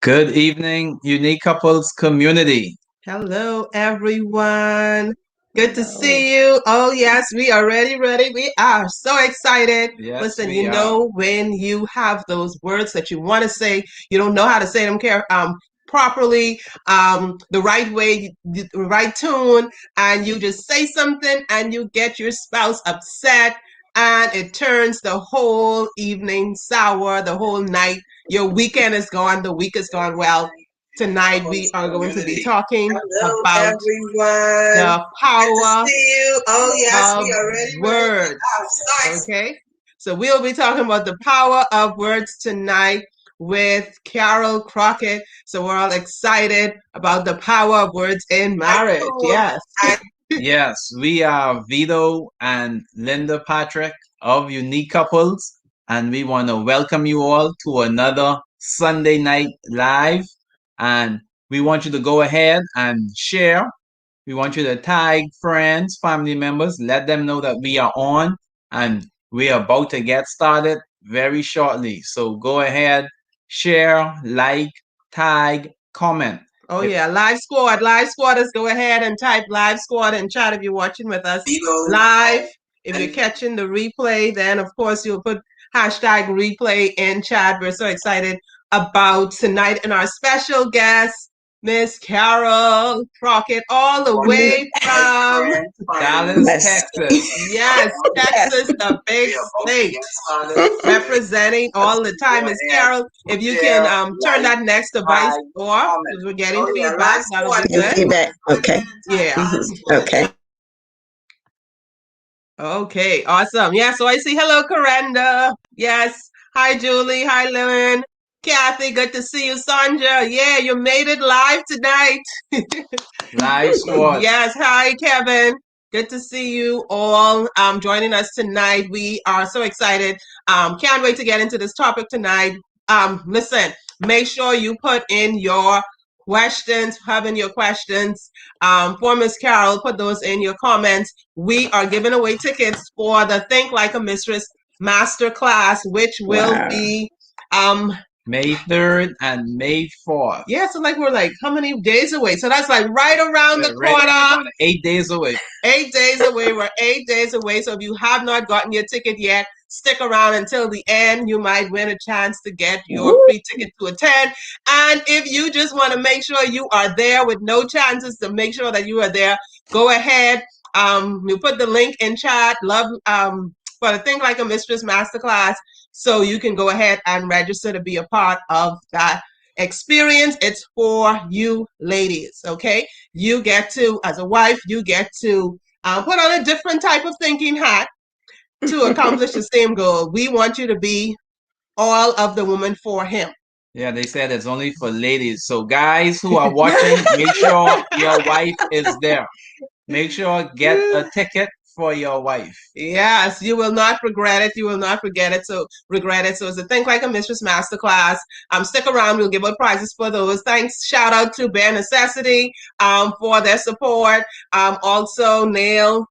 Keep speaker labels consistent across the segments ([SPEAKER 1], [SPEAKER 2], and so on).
[SPEAKER 1] Good evening, Unique Couples community.
[SPEAKER 2] Hello, everyone. Good to
[SPEAKER 3] Hello.
[SPEAKER 2] see you. Oh, yes, we are ready. We are so excited.
[SPEAKER 1] Yes,
[SPEAKER 2] Listen,
[SPEAKER 1] we are.
[SPEAKER 2] when you have those words that you want to say, you don't know how to say them properly, the right way, the right tune, and you just say something and you get your spouse upset, and it turns the whole evening sour, the whole night. Your weekend is gone, the week is gone. Well, tonight we are going to be talking
[SPEAKER 3] Hello,
[SPEAKER 2] about
[SPEAKER 3] everyone.
[SPEAKER 2] the
[SPEAKER 3] Good to
[SPEAKER 2] power
[SPEAKER 3] see you. Oh, yes,
[SPEAKER 2] of
[SPEAKER 3] we are ready. We
[SPEAKER 2] words.
[SPEAKER 3] are so excited.
[SPEAKER 2] Okay. So we'll be talking about the power of words tonight with Carol Crockett. So we're all excited about the power of words in marriage. Yes.
[SPEAKER 1] Yes, we are Vito and Linda Patrick of Unique Couples, and we want to welcome you all to another Sunday night live. And we want you to go ahead and share. We want you to tag friends, family members, let them know that we are on and we are about to get started very shortly. So go ahead, share, like, tag, comment.
[SPEAKER 2] Oh
[SPEAKER 1] If
[SPEAKER 2] yeah, live squad, Let's go ahead and type live squad in chat if you're watching with us
[SPEAKER 3] Vito,
[SPEAKER 2] live. If you're catching the replay, then of course you'll put hashtag replay in chat. We're so excited about tonight and our special guest, Miss Carol Crockett, all the way from
[SPEAKER 1] Dallas,
[SPEAKER 3] Yes.
[SPEAKER 1] Texas.
[SPEAKER 2] yes, Texas, the big state, representing all the time. Miss Carol, if you can turn that next device off because we're getting feedback, that'll be
[SPEAKER 3] And
[SPEAKER 2] good.
[SPEAKER 3] feedback. Okay.
[SPEAKER 2] Yeah.
[SPEAKER 3] Okay.
[SPEAKER 2] Okay, awesome. Yeah, so I see hello, Corenda. Yes. Hi, Julie. Hi, Lynn. Kathy, good to see you. Sandra, yeah, you made it live tonight.
[SPEAKER 1] Live squad.
[SPEAKER 2] Yes, hi, Kevin. Good to see you all joining us tonight. We are so excited. Can't wait to get into this topic tonight. Listen, make sure you put in your questions, having your questions for Miss Carol. Put those in your comments. We are giving away tickets for the Think Like a Mistress Master Class, which will
[SPEAKER 3] Wow.
[SPEAKER 2] be
[SPEAKER 1] May 3rd and May 4th.
[SPEAKER 2] yeah, so like we're like how many days away? So that's like right around the
[SPEAKER 1] Right
[SPEAKER 2] corner.
[SPEAKER 1] about 8 days away.
[SPEAKER 2] 8 days away. We're 8 days away. So if you have not gotten your ticket yet, stick around until the end. You might win a chance to get your
[SPEAKER 3] Woo.
[SPEAKER 2] free ticket to attend. And if you just want to make sure you are there with no chances to make sure that you are there, go ahead. You put the link in chat. Love for the Think Like a Mistress Masterclass. So you can go ahead and register to be a part of that experience. It's for you ladies, okay? You get to, as a wife, you get to put on a different type of thinking hat to accomplish the same goal. We want you to be all of the woman for him.
[SPEAKER 1] Yeah, they said it's only for ladies. So guys who are watching, make sure your wife is there. Make sure get a ticket for your wife.
[SPEAKER 2] Yes, you will not regret it. You will not forget it. So regret it. So it's a Think Like a Mistress Masterclass. Stick around. We'll give out prizes for those. Thanks. Shout out to Bare Necessity for their support. Also Nail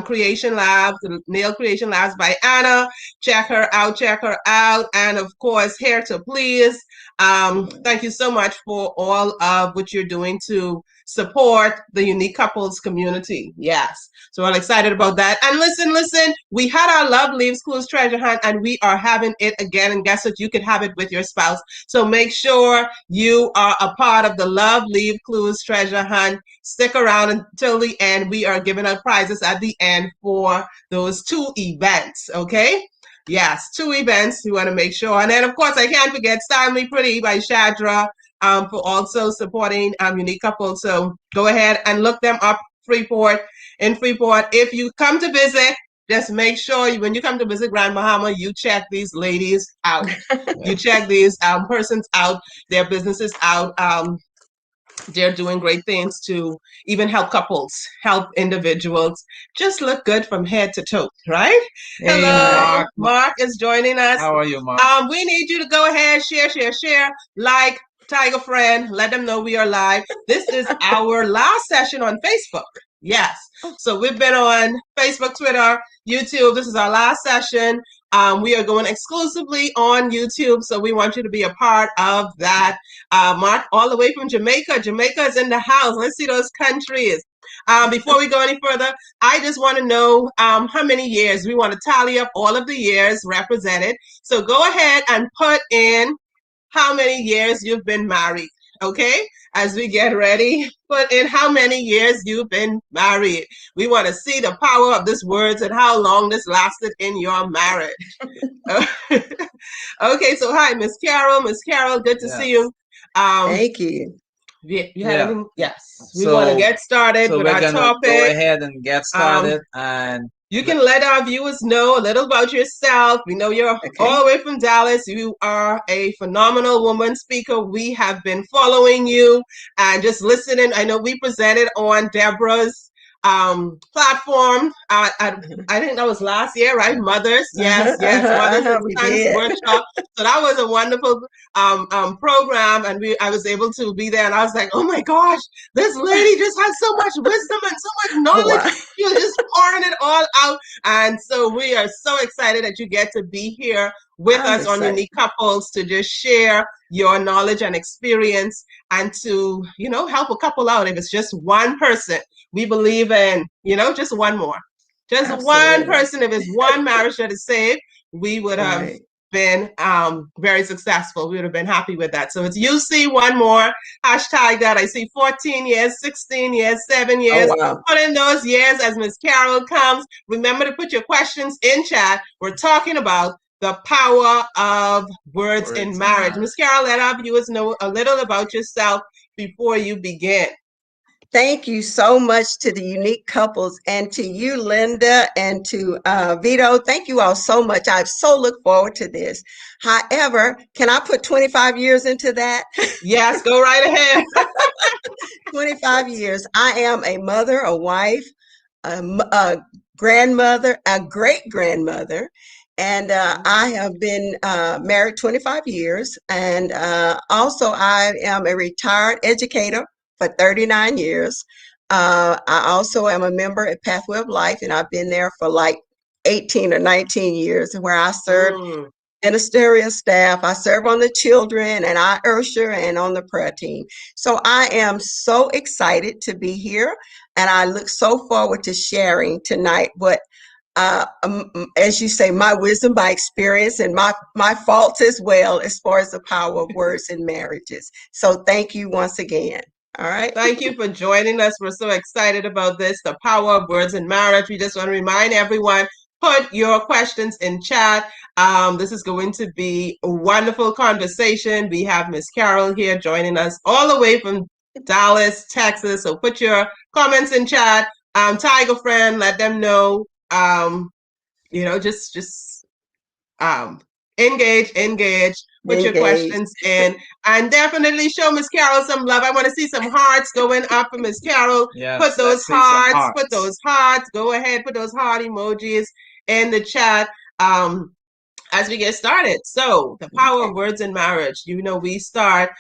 [SPEAKER 2] Creation Lab, Nail Creation Labs by Anna. Check her out. Check her out. And of course, Hair to Please. Thank you so much for all of what you're doing to support the Unique Couples community. Yes. So I'm excited about that. And listen, we had our Love Leaves Clues treasure hunt and we are having it again. And guess what? You can have it with your spouse. So make sure you are a part of the Love Leave Clues treasure hunt. Stick around until the end. We are giving out prizes at the end for those 2 events. Okay? Yes, 2 events. You want to make sure. And then, of course, I can't forget Style Me Pretty by Shadra for also supporting Unique Couples. So go ahead and look them up. In Freeport. If you come to visit, just make sure when you come to visit Grand Bahama, you check these ladies out. You check these persons out, their businesses out. They're doing great things to even help couples, help individuals just look good from head to toe, right?
[SPEAKER 1] Hey,
[SPEAKER 2] Hello,
[SPEAKER 1] Mark.
[SPEAKER 2] Mark is joining us.
[SPEAKER 1] How are you, Mark?
[SPEAKER 2] We need you to go ahead, share, like, tag a friend, let them know we are live. This is our last session on Facebook. Yes. So we've been on Facebook, Twitter, YouTube. This is our last session. We are going exclusively on YouTube, so we want you to be a part of that. Mark, all the way from Jamaica. Jamaica is in the house. Let's see those countries. Before we go any further, I just want to know how many years. We want to tally up all of the years represented. So go ahead and put in how many years you've been married, okay? As we get ready, put in how many years you've been married. We want to see the power of this words and how long this lasted in your marriage. Okay, so hi, Miss Carol. Miss Carol, good to see you.
[SPEAKER 3] Thank you.
[SPEAKER 2] You had any? Yes. We
[SPEAKER 1] So-
[SPEAKER 2] want to get started
[SPEAKER 1] So
[SPEAKER 2] with
[SPEAKER 1] we're
[SPEAKER 2] our
[SPEAKER 1] gonna
[SPEAKER 2] topic.
[SPEAKER 1] go ahead and get started. And
[SPEAKER 2] You can let our viewers know a little about yourself. We know you're all the way from Dallas. You are a phenomenal woman speaker. We have been following you and just listening. I know we presented on Deborah's platform. I think that was last year, right? Mothers, yes, Mothers and Sons workshop. So that was a wonderful program, and I was able to be there. And I was like, oh my gosh, this lady just has so much wisdom and so much knowledge.
[SPEAKER 3] Wow.
[SPEAKER 2] She was just pouring it all out. And so we are so excited that you get to be here with us on Unique Couples to just share your knowledge and experience and to, help a couple out. If it's just one person, we believe in, just one more. Just one person. If it's one marriage that is saved, we would have been very successful. We would have been happy with that. So it's UC one more. Hashtag that. I see 14 years, 16 years, 7 years.
[SPEAKER 3] Oh, wow.
[SPEAKER 2] Put in those years as Miss Carol comes. Remember to put your questions in chat. We're talking about the power of words in marriage. Miss Carol, let our viewers know a little about yourself before you begin.
[SPEAKER 3] Thank you so much to the Unique Couples and to you, Linda, and to Vito. Thank you all so much. I so look forward to this. However, can I put 25 years into that?
[SPEAKER 2] Yes, go right ahead.
[SPEAKER 3] 25 years. I am a mother, a wife, a grandmother, a great-grandmother, and I have been married 25 years. And also, I am a retired educator for 39 years. I also am a member at Pathway of Life, and I've been there for like 18 or 19 years, where I serve ministerial staff. I serve on the children and I usher and on the prayer team. So I am so excited to be here, and I look so forward to sharing tonight what, as you say, my wisdom by experience and my faults as well, as far as the power of words in marriages. So thank you once again. All right.
[SPEAKER 2] Thank you for joining us. We're so excited about this, the power of words in marriage. We just want to remind everyone, put your questions in chat. This is going to be a wonderful conversation. We have Miss Carol here joining us all the way from Dallas, Texas. So put your comments in chat. Tiger friend, let them know. Just engage. Put your questions in, and definitely show Miss Carol some love. I want to see some hearts going up for Miss Carol.
[SPEAKER 1] Yes,
[SPEAKER 2] put those hearts. Put those hearts. Go ahead. Put those heart emojis in the chat. As we get started. So the power of words in marriage. We start,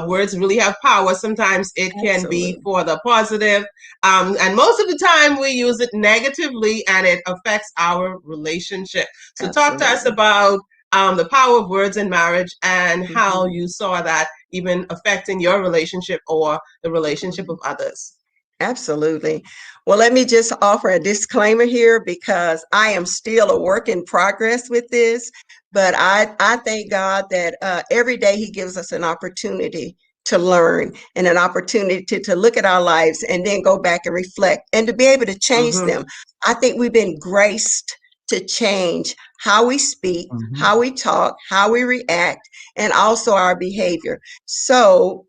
[SPEAKER 2] words really have power. Sometimes it can be for the positive. And most of the time we use it negatively and it affects our relationship. So talk to us about the power of words in marriage and how you saw that even affecting your relationship or the relationship of others.
[SPEAKER 3] Absolutely. Well, let me just offer a disclaimer here, because I am still a work in progress with this, but I thank God that every day He gives us an opportunity to learn and an opportunity to look at our lives and then go back and reflect and to be able to change them. I think we've been graced to change how we speak, how we talk, how we react, and also our behavior. So,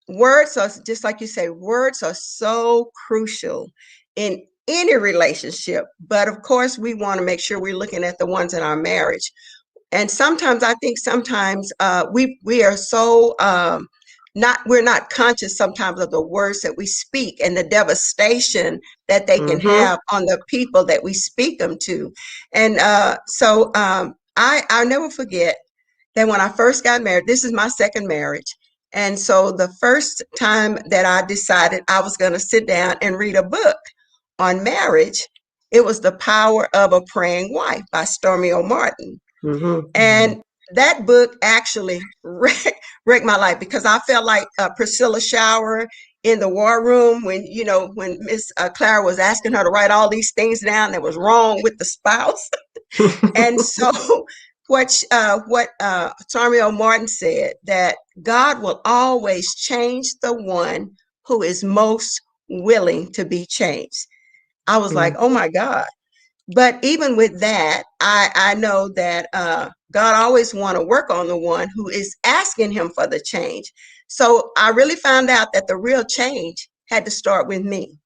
[SPEAKER 3] words are, just like you say, words are so crucial in any relationship. But of course, we want to make sure we're looking at the ones in our marriage. And sometimes I think we are so we're not conscious sometimes of the words that we speak and the devastation that they can have on the people that we speak them to. And so I'll never forget that when I first got married. This is my second marriage. And so the first time that I decided I was going to sit down and read a book on marriage, It was The Power of a Praying Wife by Stormy O. Martin.
[SPEAKER 2] Mm-hmm.
[SPEAKER 3] And that book actually wrecked my life because I felt like Priscilla Shower in the war room when, when Miss Clara was asking her to write all these things down that was wrong with the spouse. And so what Stormy O. Martin said, that God will always change the one who is most willing to be changed. I was like, oh my God. But even with that, I know that God always want to work on the one who is asking him for the change. So I really found out that the real change had to start with me.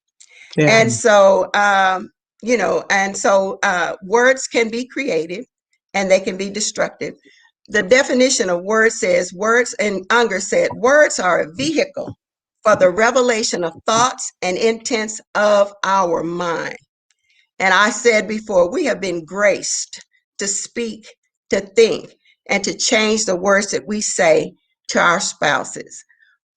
[SPEAKER 2] Yeah.
[SPEAKER 3] And so, words can be creative and they can be destructive. The definition of words says, words, and Unger said, words are a vehicle for the revelation of thoughts and intents of our mind. And I said before, we have been graced to speak, to think, and to change the words that we say to our spouses.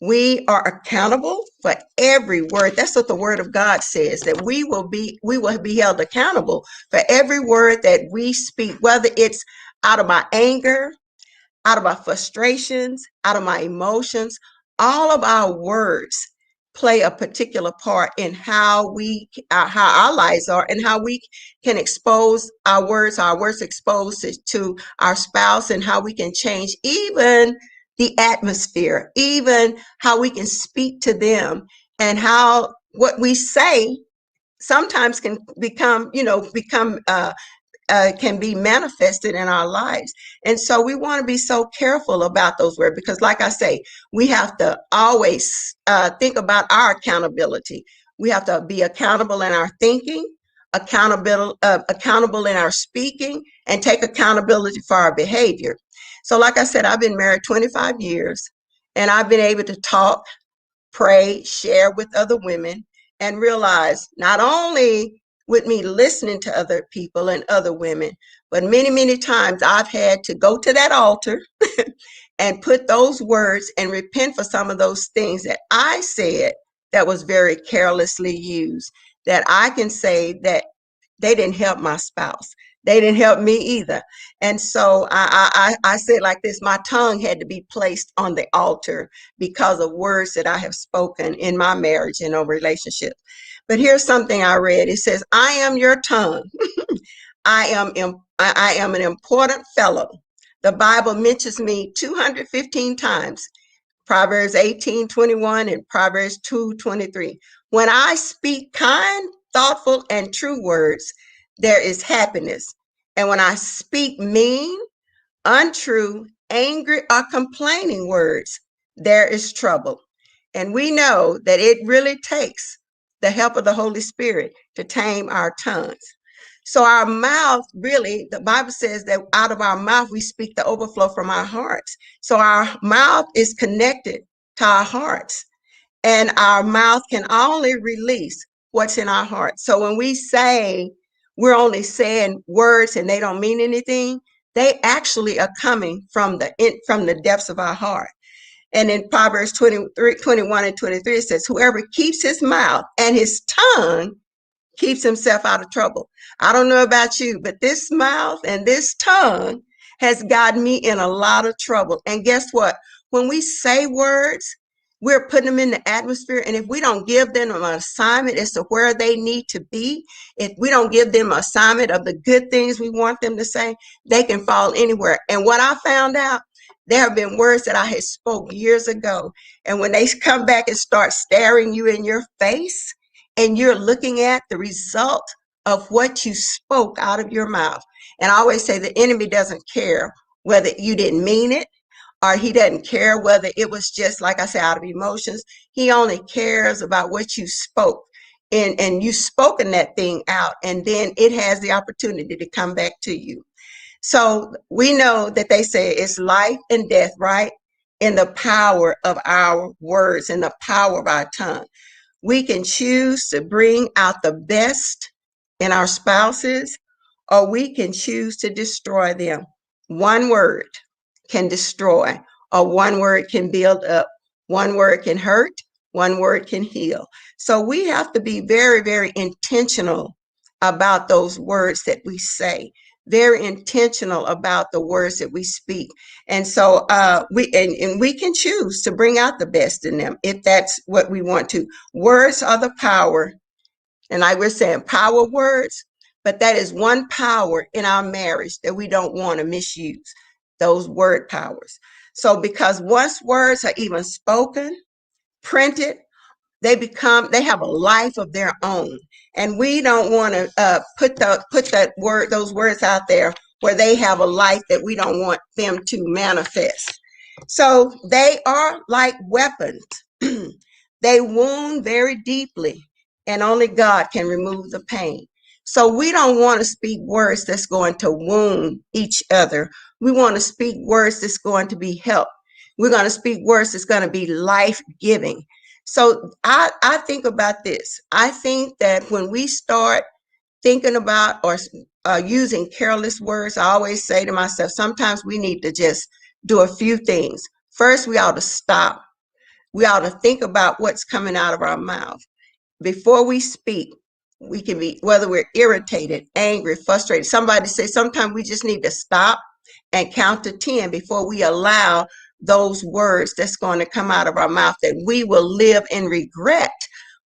[SPEAKER 3] We are accountable for every word. That's what the word of God says, that we will be held accountable for every word that we speak, whether it's out of my anger, out of our frustrations, out of my emotions. All of our words play a particular part in how how our lives are, and how we can expose our words exposed to our spouse, and how we can change even the atmosphere, even how we can speak to them, and how what we say sometimes can become can be manifested in our lives. And so we want to be so careful about those words, because like I say, we have to always think about our accountability. We have to be accountable in our thinking, accountable in our speaking, and take accountability for our behavior. So like I said, I've been married 25 years, and I've been able to talk, pray, share with other women, and realize not only with me listening to other people and other women, but many, many times I've had to go to that altar and put those words and repent for some of those things that I said that was very carelessly used, that I can say that they didn't help my spouse. They didn't help me either. And so I said like this, my tongue had to be placed on the altar because of words that I have spoken in my marriage and a relationship. But here's something I read. It says, I am your tongue. I am an important fellow. The Bible mentions me 215 times. Proverbs 18:21 and Proverbs 2:23. When I speak kind, thoughtful, and true words, there is happiness. And when I speak mean, untrue, angry, or complaining words, there is trouble. And we know that it really takes the help of the Holy Spirit to tame our tongues. So our mouth, really, the Bible says that out of our mouth, we speak the overflow from our hearts. So our mouth is connected to our hearts, and our mouth can only release what's in our heart. So when we say we're only saying words and they don't mean anything, they actually are coming from the depths of our heart. And in Proverbs 21 and 23, it says, whoever keeps his mouth and his tongue keeps himself out of trouble. I don't know about you, but this mouth and this tongue has gotten me in a lot of trouble. And guess what? When we say words, we're putting them in the atmosphere. And if we don't give them an assignment as to where they need to be, if we don't give them an assignment of the good things we want them to say, they can fall anywhere. And what I found out, there have been words that I had spoke years ago. And when they come back and start staring you in your face, and you're looking at the result of what you spoke out of your mouth. And I always say the enemy doesn't care whether you didn't mean it, or he doesn't care whether it was just, like I said, out of emotions. He only cares about what you spoke. And you spoken that thing out, and then it has the opportunity to come back to you. So we know that they say it's life and death, right? In the power of our words, in the power of our tongue. We can choose to bring out the best in our spouses, or we can choose to destroy them. One word can destroy, or one word can build up. One word can hurt, one word can heal. So we have to be very, very intentional about those words that we say, very intentional about the words that we speak. And so we can choose to bring out the best in them if that's what we want to. Words are the power. And like we're saying, power words, but that is one power in our marriage that we don't want to misuse, those word powers. So because once words are even spoken, printed, they have a life of their own. And we don't want to those words out there where they have a life that we don't want them to manifest. So they are like weapons. They wound very deeply, and only God can remove the pain. So we don't want to speak words that's going to wound each other. We want to speak words that's going to be help. We're going to speak words that's going to be life-giving. So I think about this. I think that when we start thinking about or using careless words, I always say to myself, sometimes we need to just do a few things. First, we ought to stop. We ought to think about what's coming out of our mouth. Before we speak, we can be, whether we're irritated, angry, frustrated. Somebody say sometimes we just need to stop and count to 10 before we allow those words that's going to come out of our mouth that we will live in regret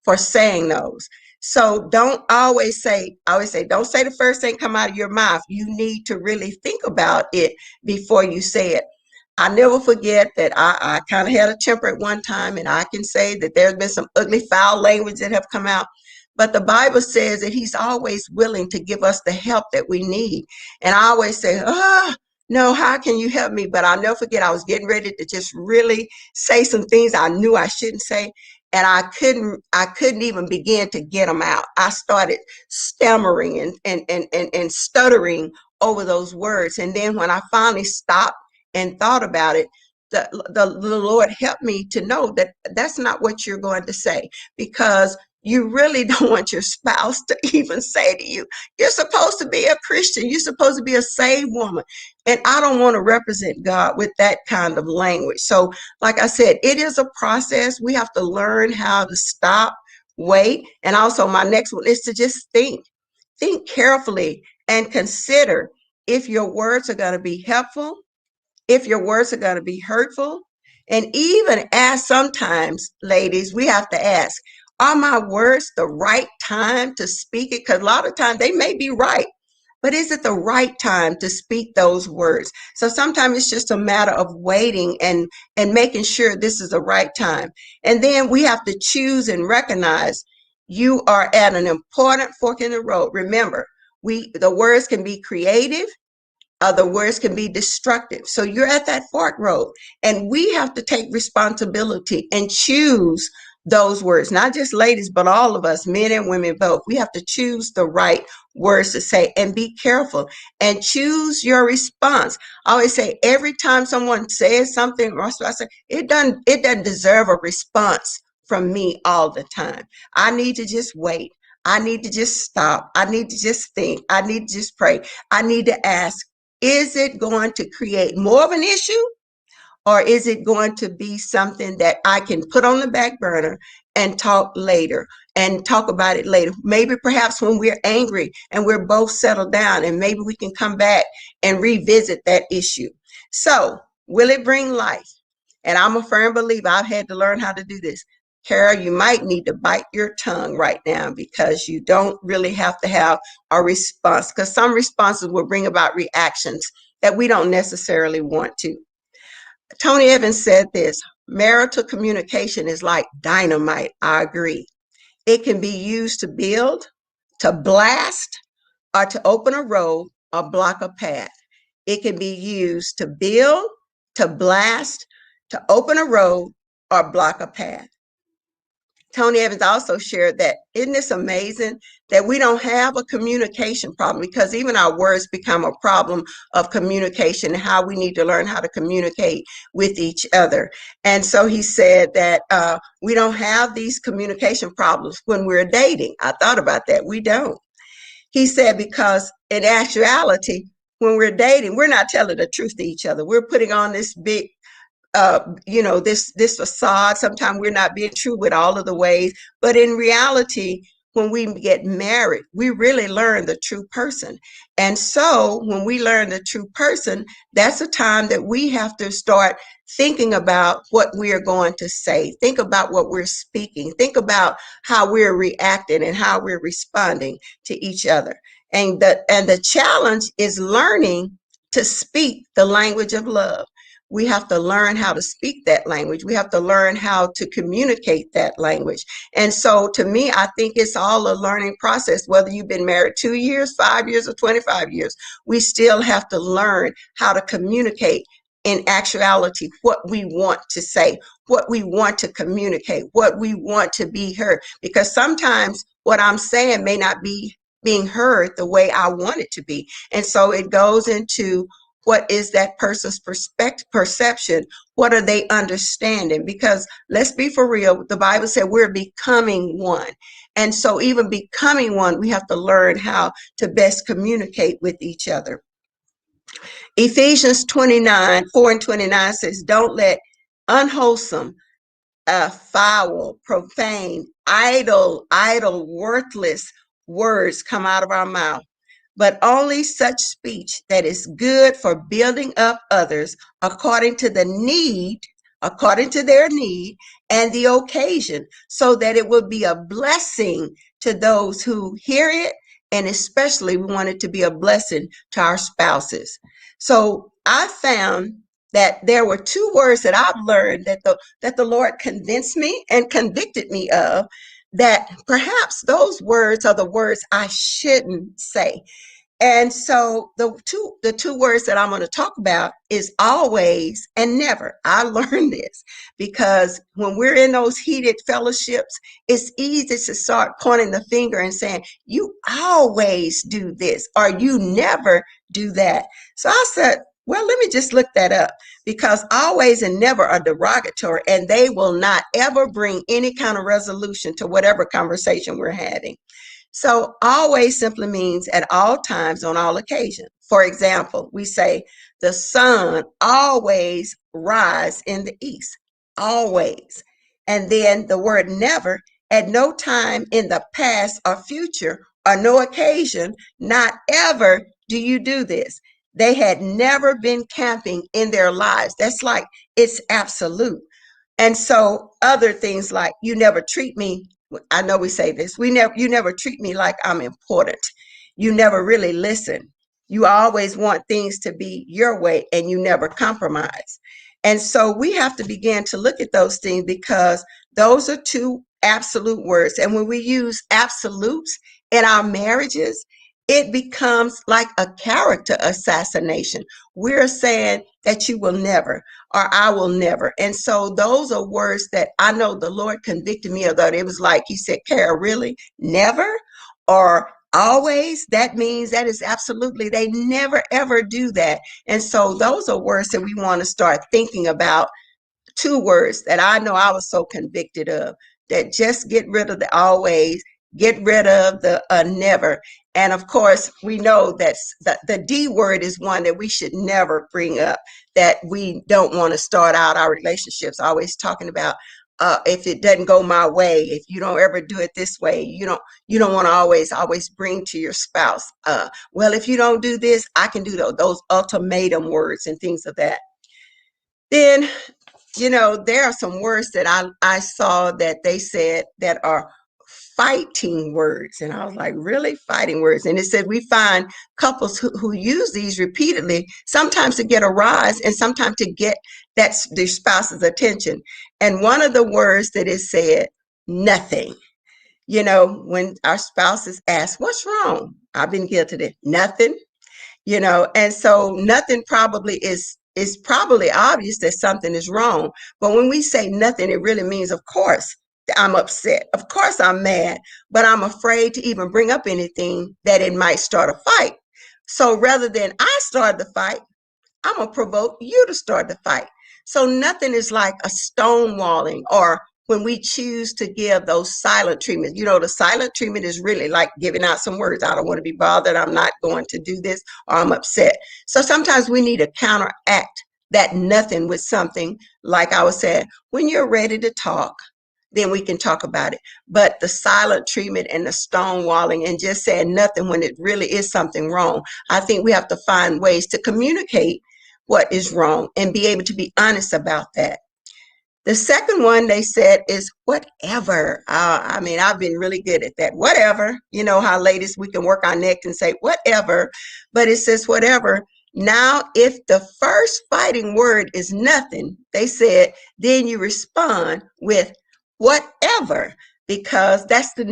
[SPEAKER 3] for saying those. So don't always say, don't say the first thing come out of your mouth. You need to really think about it before you say it. I never forget that I kind of had a temper at one time, and I can say that there's been some ugly, foul language that have come out. But the Bible says that he's always willing to give us the help that we need. And I always say, no, how can you help me? But I'll never forget, I was getting ready to just really say some things I knew I shouldn't say. And I couldn't even begin to get them out. I started stammering and stuttering over those words. And then when I finally stopped and thought about it, the Lord helped me to know that that's not what you're going to say, because you really don't want your spouse to even say to you, you're supposed to be a Christian, you're supposed to be a saved woman. And I don't want to represent God with that kind of language. So like I said, it is a process. We have to learn how to stop, wait. And also my next one is to just think carefully and consider if your words are going to be helpful, if your words are going to be hurtful. And even ask, sometimes, ladies, we have to ask, are my words the right time to speak it? Because a lot of times they may be right, but is it the right time to speak those words? So sometimes it's just a matter of waiting and making sure this is the right time. And then we have to choose and recognize you are at an important fork in the road. Remember, the words can be creative, other words can be destructive. So you're at that fork road, and we have to take responsibility and choose those words, not just ladies, but all of us, men and women both. We have to choose the right words to say, and be careful and choose your response. I always say, every time someone says something, I say, it doesn't deserve a response from me all the time. I need to just wait. I need to just stop. I need to just think. I need to just pray. I need to ask, is it going to create more of an issue, or is it going to be something that I can put on the back burner and talk later and talk about it later? Maybe perhaps when we're angry and we're both settled down, and maybe we can come back and revisit that issue. So will it bring life? And I'm a firm believer. I've had to learn how to do this. Carol, you might need to bite your tongue right now, because you don't really have to have a response, because some responses will bring about reactions that we don't necessarily want to. Tony Evans said this: marital communication is like dynamite. I agree. It can be used to build, to blast, or to open a road or block a path. It can be used to build, to blast, to open a road, or block a path. Tony Evans also shared that, isn't this amazing that we don't have a communication problem, because even our words become a problem of communication and how we need to learn how to communicate with each other. And so he said that we don't have these communication problems when we're dating. I thought about that. We don't. He said, because in actuality, when we're dating, we're not telling the truth to each other. We're putting on this big this facade. Sometimes we're not being true with all of the ways, but in reality, when we get married, we really learn the true person. And so when we learn the true person, that's a time that we have to start thinking about what we are going to say, think about what we're speaking, think about how we're reacting and how we're responding to each other. And the challenge is learning to speak the language of love. We have to learn how to speak that language. We have to learn how to communicate that language. And so to me, I think it's all a learning process, whether you've been married 2 years, 5 years, or 25 years. We still have to learn how to communicate in actuality what we want to say, what we want to communicate, what we want to be heard. Because sometimes what I'm saying may not be being heard the way I want it to be. And so it goes into what is that person's perception? What are they understanding? Because let's be for real, the Bible said we're becoming one. And so even becoming one, we have to learn how to best communicate with each other. Ephesians 4:29 says, don't let unwholesome, foul, profane, idle, worthless words come out of our mouth, but only such speech that is good for building up others according to their need and the occasion, so that it will be a blessing to those who hear it, and especially we want it to be a blessing to our spouses. So I found that there were two words that I've learned that the Lord convinced me and convicted me of, that perhaps those words are the words I shouldn't say. And so the two words that I'm going to talk about is always and never. I learned this because when we're in those heated fellowships, it's easy to start pointing the finger and saying, you always do this or you never do that. So I said, well, let me just look that up, because always and never are derogatory, and they will not ever bring any kind of resolution to whatever conversation we're having. So always simply means at all times, on all occasions. For example, we say the sun always rise in the east, always. And then the word never, at no time in the past or future or no occasion, not ever do you do this. They had never been camping in their lives. That's like, it's absolute. And so other things like, you never treat me, I know we say this, you never treat me like I'm important. You never really listen. You always want things to be your way and you never compromise. And so we have to begin to look at those things, because those are two absolute words. And when we use absolutes in our marriages, it becomes like a character assassination. We're saying that you will never, or I will never. And so those are words that I know the Lord convicted me of. That it was like, he said, Kara, really? Never? Or always? That means that is absolutely, they never ever do that. And so those are words that we want to start thinking about. Two words that I know I was so convicted of, that just get rid of the always, get rid of the never. And of course, we know that the D word is one that we should never bring up, that we don't want to start out our relationships always talking about, if it doesn't go my way, if you don't ever do it this way, you don't want to always bring to your spouse, well, if you don't do this, I can do those ultimatum words and things of that. Then, there are some words that I saw that they said that are fighting words. And I was like, really? Fighting words? And it said we find couples who use these repeatedly, sometimes to get a rise and sometimes to get their spouse's attention. And one of the words that it said, nothing. When our spouses ask, what's wrong? I've been guilty of it. Nothing. And so nothing probably is probably obvious that something is wrong. But when we say nothing, it really means, of course, I'm upset. Of course, I'm mad, but I'm afraid to even bring up anything that it might start a fight. So rather than I start the fight, I'm going to provoke you to start the fight. So nothing is like a stonewalling, or when we choose to give those silent treatments. The silent treatment is really like giving out some words. I don't want to be bothered. I'm not going to do this, or I'm upset. So sometimes we need to counteract that nothing with something like I was saying, when you're ready to talk, then we can talk about it. But the silent treatment and the stonewalling and just saying nothing when it really is something wrong, I think we have to find ways to communicate what is wrong and be able to be honest about that. The second one they said is whatever. I mean, I've been really good at that. Whatever. You know how ladies, we can work our neck and say whatever, but it says whatever. Now, if the first fighting word is nothing, they said, then you respond with whatever, because that's the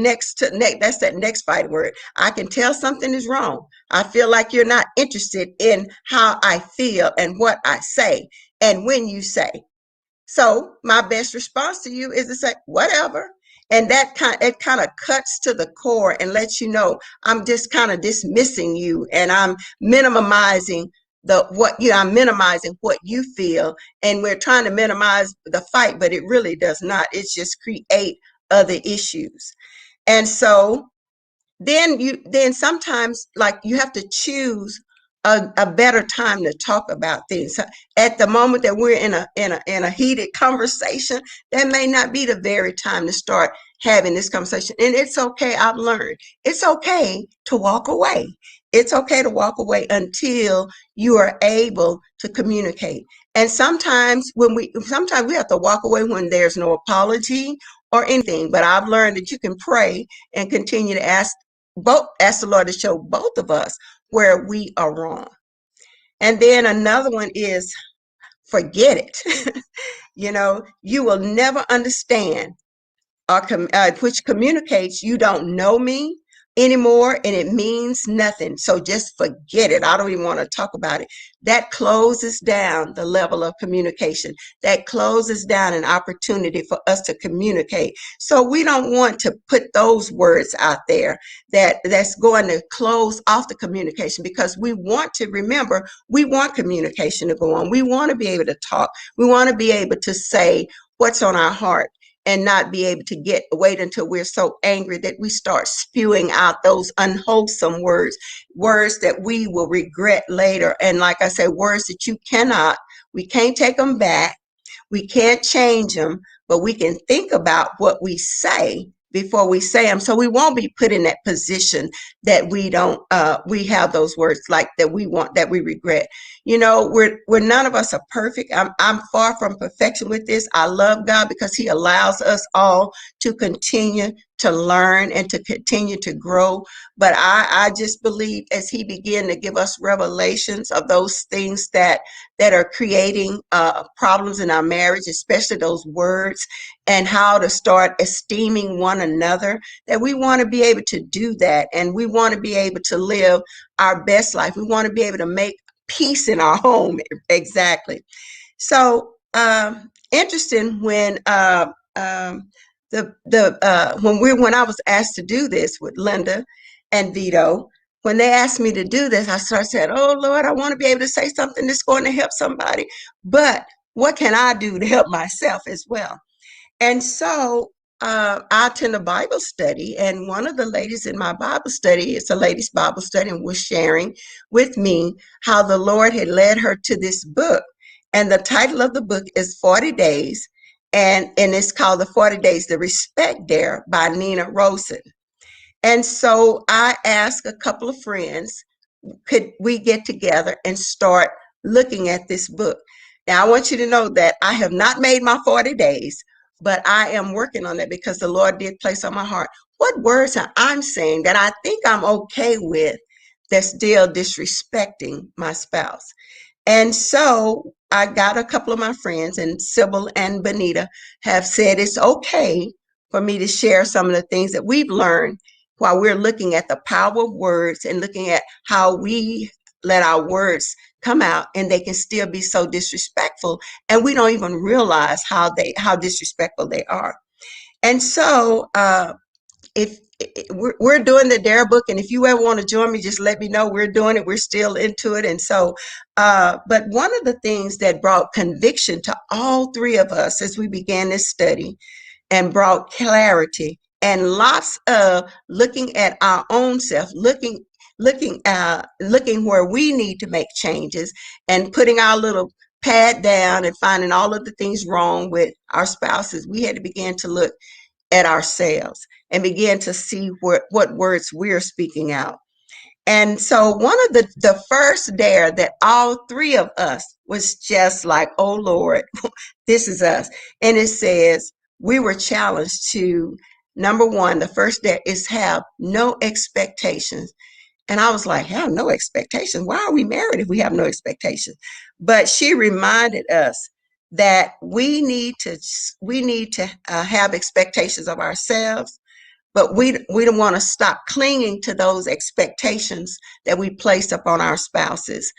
[SPEAKER 3] that's that next fighting word. I can tell something is wrong. I feel like you're not interested in how I feel and what I say and when you say. So my best response to you is to say whatever, and it kind of cuts to the core and lets you know I'm just kind of dismissing you, and I'm minimizing I'm minimizing what you feel, and we're trying to minimize the fight, but it really does not. It's just create other issues. And so then sometimes, like, you have to choose a better time to talk about things. So at the moment that we're in a heated conversation, that may not be the very time to start having this conversation. And it's okay. I've learned it's okay to walk away. It's okay to walk away until you are able to communicate. And sometimes sometimes we have to walk away when there's no apology or anything. But I've learned that you can pray and continue to ask the Lord to show both of us where we are wrong. And then another one is forget it. You will never understand, which communicates you don't know me anymore, and it means nothing. So just forget it. I don't even want to talk about it. That closes down the level of communication. That closes down an opportunity for us to communicate. So we don't want to put those words out there that's going to close off the communication, because we want to remember, we want communication to go on. We want to be able to talk. We want to be able to say what's on our heart, and not be able to wait until we're so angry that we start spewing out those unwholesome words that we will regret later. And like I said, words that we can't take them back. We can't change them, but we can think about what we say before we say them, so we won't be put in that position that we have those words like that we regret. We're none of us are perfect. I'm far from perfection with this. I love God because He allows us all to continue to learn and to continue to grow. But I just believe as He began to give us revelations of those things that are creating problems in our marriage, especially those words, and how to start esteeming one another, that we want to be able to do that, and we want to be able to live our best life. We want to be able to make peace in our home. Exactly. So interesting when when I was asked to do this with Linda and Vito, when they asked me to do this, I started saying, "Oh Lord, I want to be able to say something that's going to help somebody, but what can I do to help myself as well?" And so I attend a Bible study, and one of the ladies in my Bible study, it's a ladies' Bible study, and was sharing with me how the Lord had led her to this book. And the title of the book is 40 Days, and it's called The 40 Days, The Respect Dare by Nina Rosen. And so I asked a couple of friends, could we get together and start looking at this book? Now, I want you to know that I have not made my 40 days, but I am working on it because the Lord did place on my heart what words I'm saying that I think I'm okay with that's still disrespecting my spouse. And so I got a couple of my friends, and Sybil and Benita have said it's okay for me to share some of the things that we've learned while we're looking at the power of words and looking at how we let our words come out and they can still be so disrespectful, and we don't even realize how disrespectful they are. And so if we're doing the Dare book, and if you ever want to join me, just let me know. We're doing it. We're still into it. And so but one of the things that brought conviction to all three of us as we began this study and brought clarity and lots of looking at our own self, looking where we need to make changes, and putting our little pad down and finding all of the things wrong with our spouses, we had to begin to look at ourselves and begin to see what words we're speaking out. And so one of the first dare that all three of us was just like, oh Lord, this is us. And it says we were challenged to, number one, the first dare is have no expectations. And I was like, have no expectations. Why are we married if we have no expectations? But she reminded us that we need to have expectations of ourselves, but we don't want to stop clinging to those expectations that we place upon our spouses.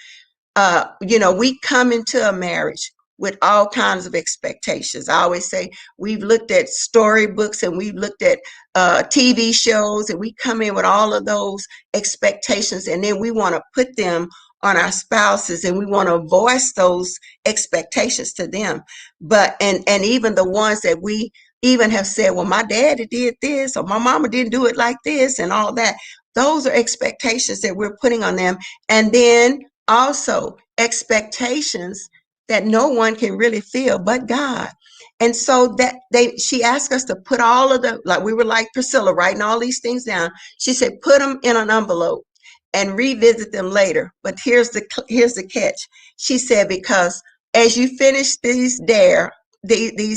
[SPEAKER 3] We come into a marriage with all kinds of expectations. I always say we've looked at storybooks and we've looked at TV shows, and we come in with all of those expectations, and then we want to put them on our spouses, and we want to voice those expectations to them. But and even the ones that we even have said, well, my daddy did this, or my mama didn't do it like this, and all that. Those are expectations that we're putting on them. And then also expectations that no one can really feel but God. And so that she asked us to put all of the, like we were like Priscilla, writing all these things down. She said, put them in an envelope and revisit them later. But here's the catch. She said, because as you finish these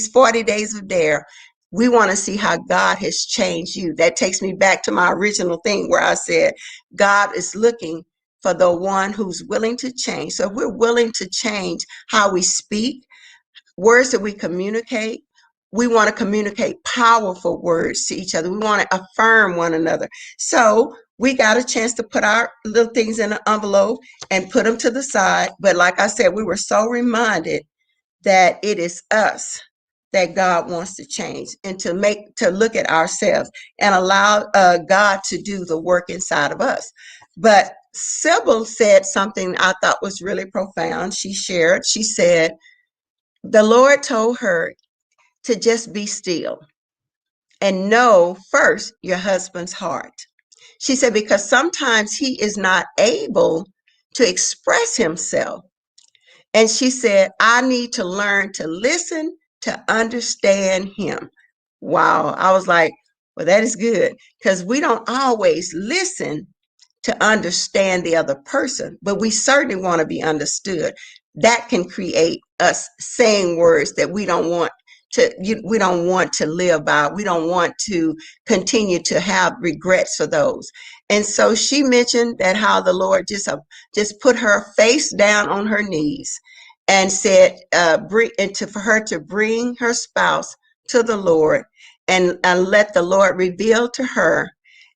[SPEAKER 3] 40 days of dare, we want to see how God has changed you. That takes me back to my original thing where I said, God is looking for the one who's willing to change. So if we're willing to change how we speak, words that we communicate, we want to communicate powerful words to each other. We want to affirm one another. So we got a chance to put our little things in an envelope and put them to the side. But like I said, we were so reminded that it is us that God wants to change, and to look at ourselves and allow God to do the work inside of us. But Sybil said something I thought was really profound. She said, the Lord told her to just be still and know first your husband's heart. She said, because sometimes he is not able to express himself. And she said, I need to learn to listen to understand him. Wow. I was like, well, that is good, because we don't always listen to understand the other person, but we certainly want to be understood. That can create us saying words that we don't want to live by. We don't want to continue to have regrets for those. And so she mentioned that how the Lord just put her face down on her knees and said, for her to bring her spouse to the Lord, and let the Lord reveal to her.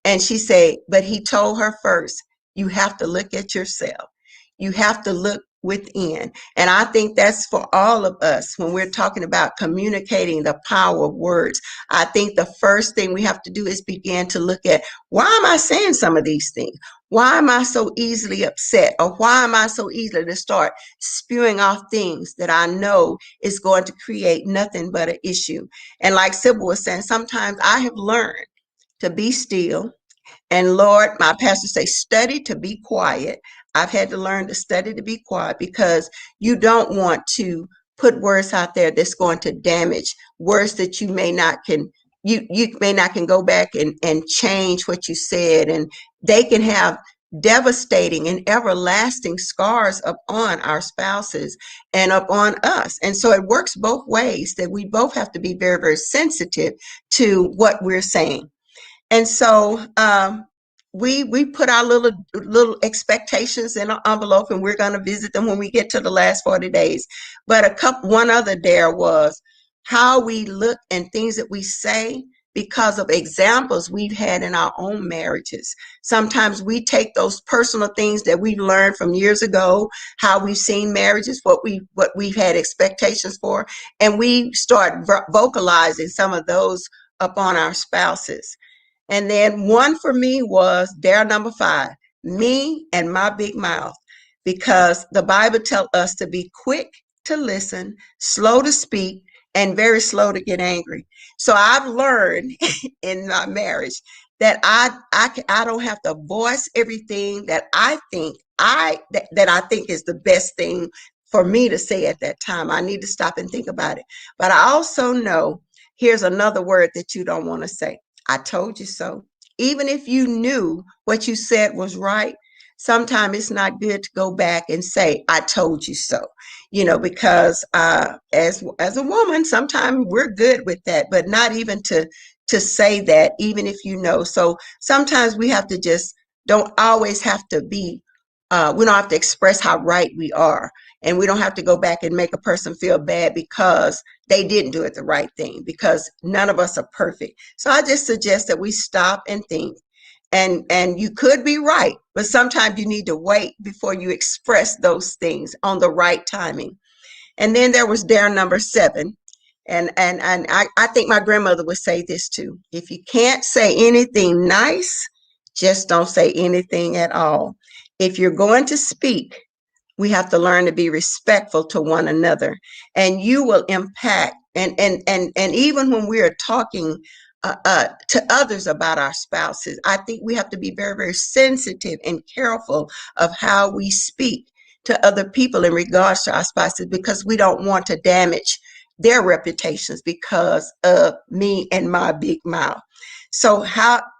[SPEAKER 3] And she said, but he told her first, you have to look at yourself. You have to look within. And I think that's for all of us when we're talking about communicating the power of words. I think the first thing we have to do is begin to look at, why am I saying some of these things? Why am I so easily upset? Or why am I so easily to start spewing off things that I know is going to create nothing but an issue? And like Sybil was saying, sometimes I have learned to be still. And Lord, my pastor say, study to be quiet. I've had to learn to study to be quiet, because you don't want to put words out there that's going to damage, words that you may not can go back and change what you said, and they can have devastating and everlasting scars upon our spouses and upon us. And so it works both ways, that we both have to be very, very sensitive to what we're saying. And so we put our little expectations in an envelope, and we're going to visit them when we get to the last 40 days. But one other dare was how we look and things that we say because of examples we've had in our own marriages. Sometimes we take those personal things that we've learned from years ago, how we've seen marriages, what we've had expectations for, and we start vocalizing some of those upon our spouses. And then one for me was dare number 5, me and my big mouth, because the Bible tells us to be quick to listen, slow to speak, and very slow to get angry. So I've learned in my marriage that I don't have to voice everything that I think is the best thing for me to say at that time. I need to stop and think about it. But I also know here's another word that you don't want to say. I told you so. Even if you knew what you said was right, sometimes it's not good to go back and say, I told you so, because as a woman, sometimes we're good with that, but not even to say that, even if you know. So sometimes we have to just don't always have to be, we don't have to express how right we are. And we don't have to go back and make a person feel bad because they didn't do it the right thing, because none of us are perfect. So I just suggest that we stop and think. And you could be right, but sometimes you need to wait before you express those things on the right timing. And then there was dare number 7. And I think my grandmother would say this too. If you can't say anything nice, just don't say anything at all. If you're going to speak, we have to learn to be respectful to one another, and you will impact. And even when we are talking to others about our spouses, I think we have to be very, very sensitive and careful of how we speak to other people in regards to our spouses, because we don't want to damage their reputations because of me and my big mouth. So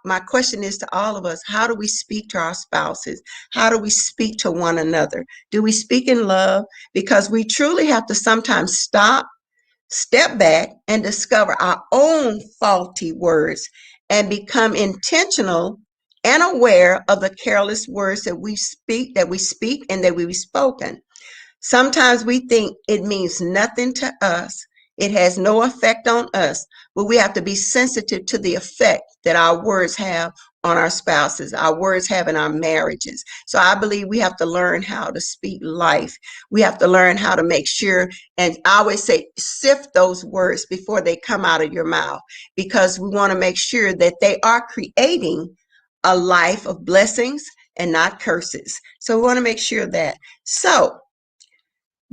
[SPEAKER 3] my question is to all of us, how do we speak to our spouses? How do we speak to one another? Do we speak in love? Because we truly have to sometimes stop, step back, and discover our own faulty words and become intentional and aware of the careless words that we speak and that we've spoken. Sometimes we think it means nothing to us. It has no effect on us, but we have to be sensitive to the effect that our words have on our spouses, our words have in our marriages. So I believe we have to learn how to speak life. We have to learn how to make sure, and I always say, sift those words before they come out of your mouth, because we want to make sure that they are creating a life of blessings and not curses. So we want to make sure that. So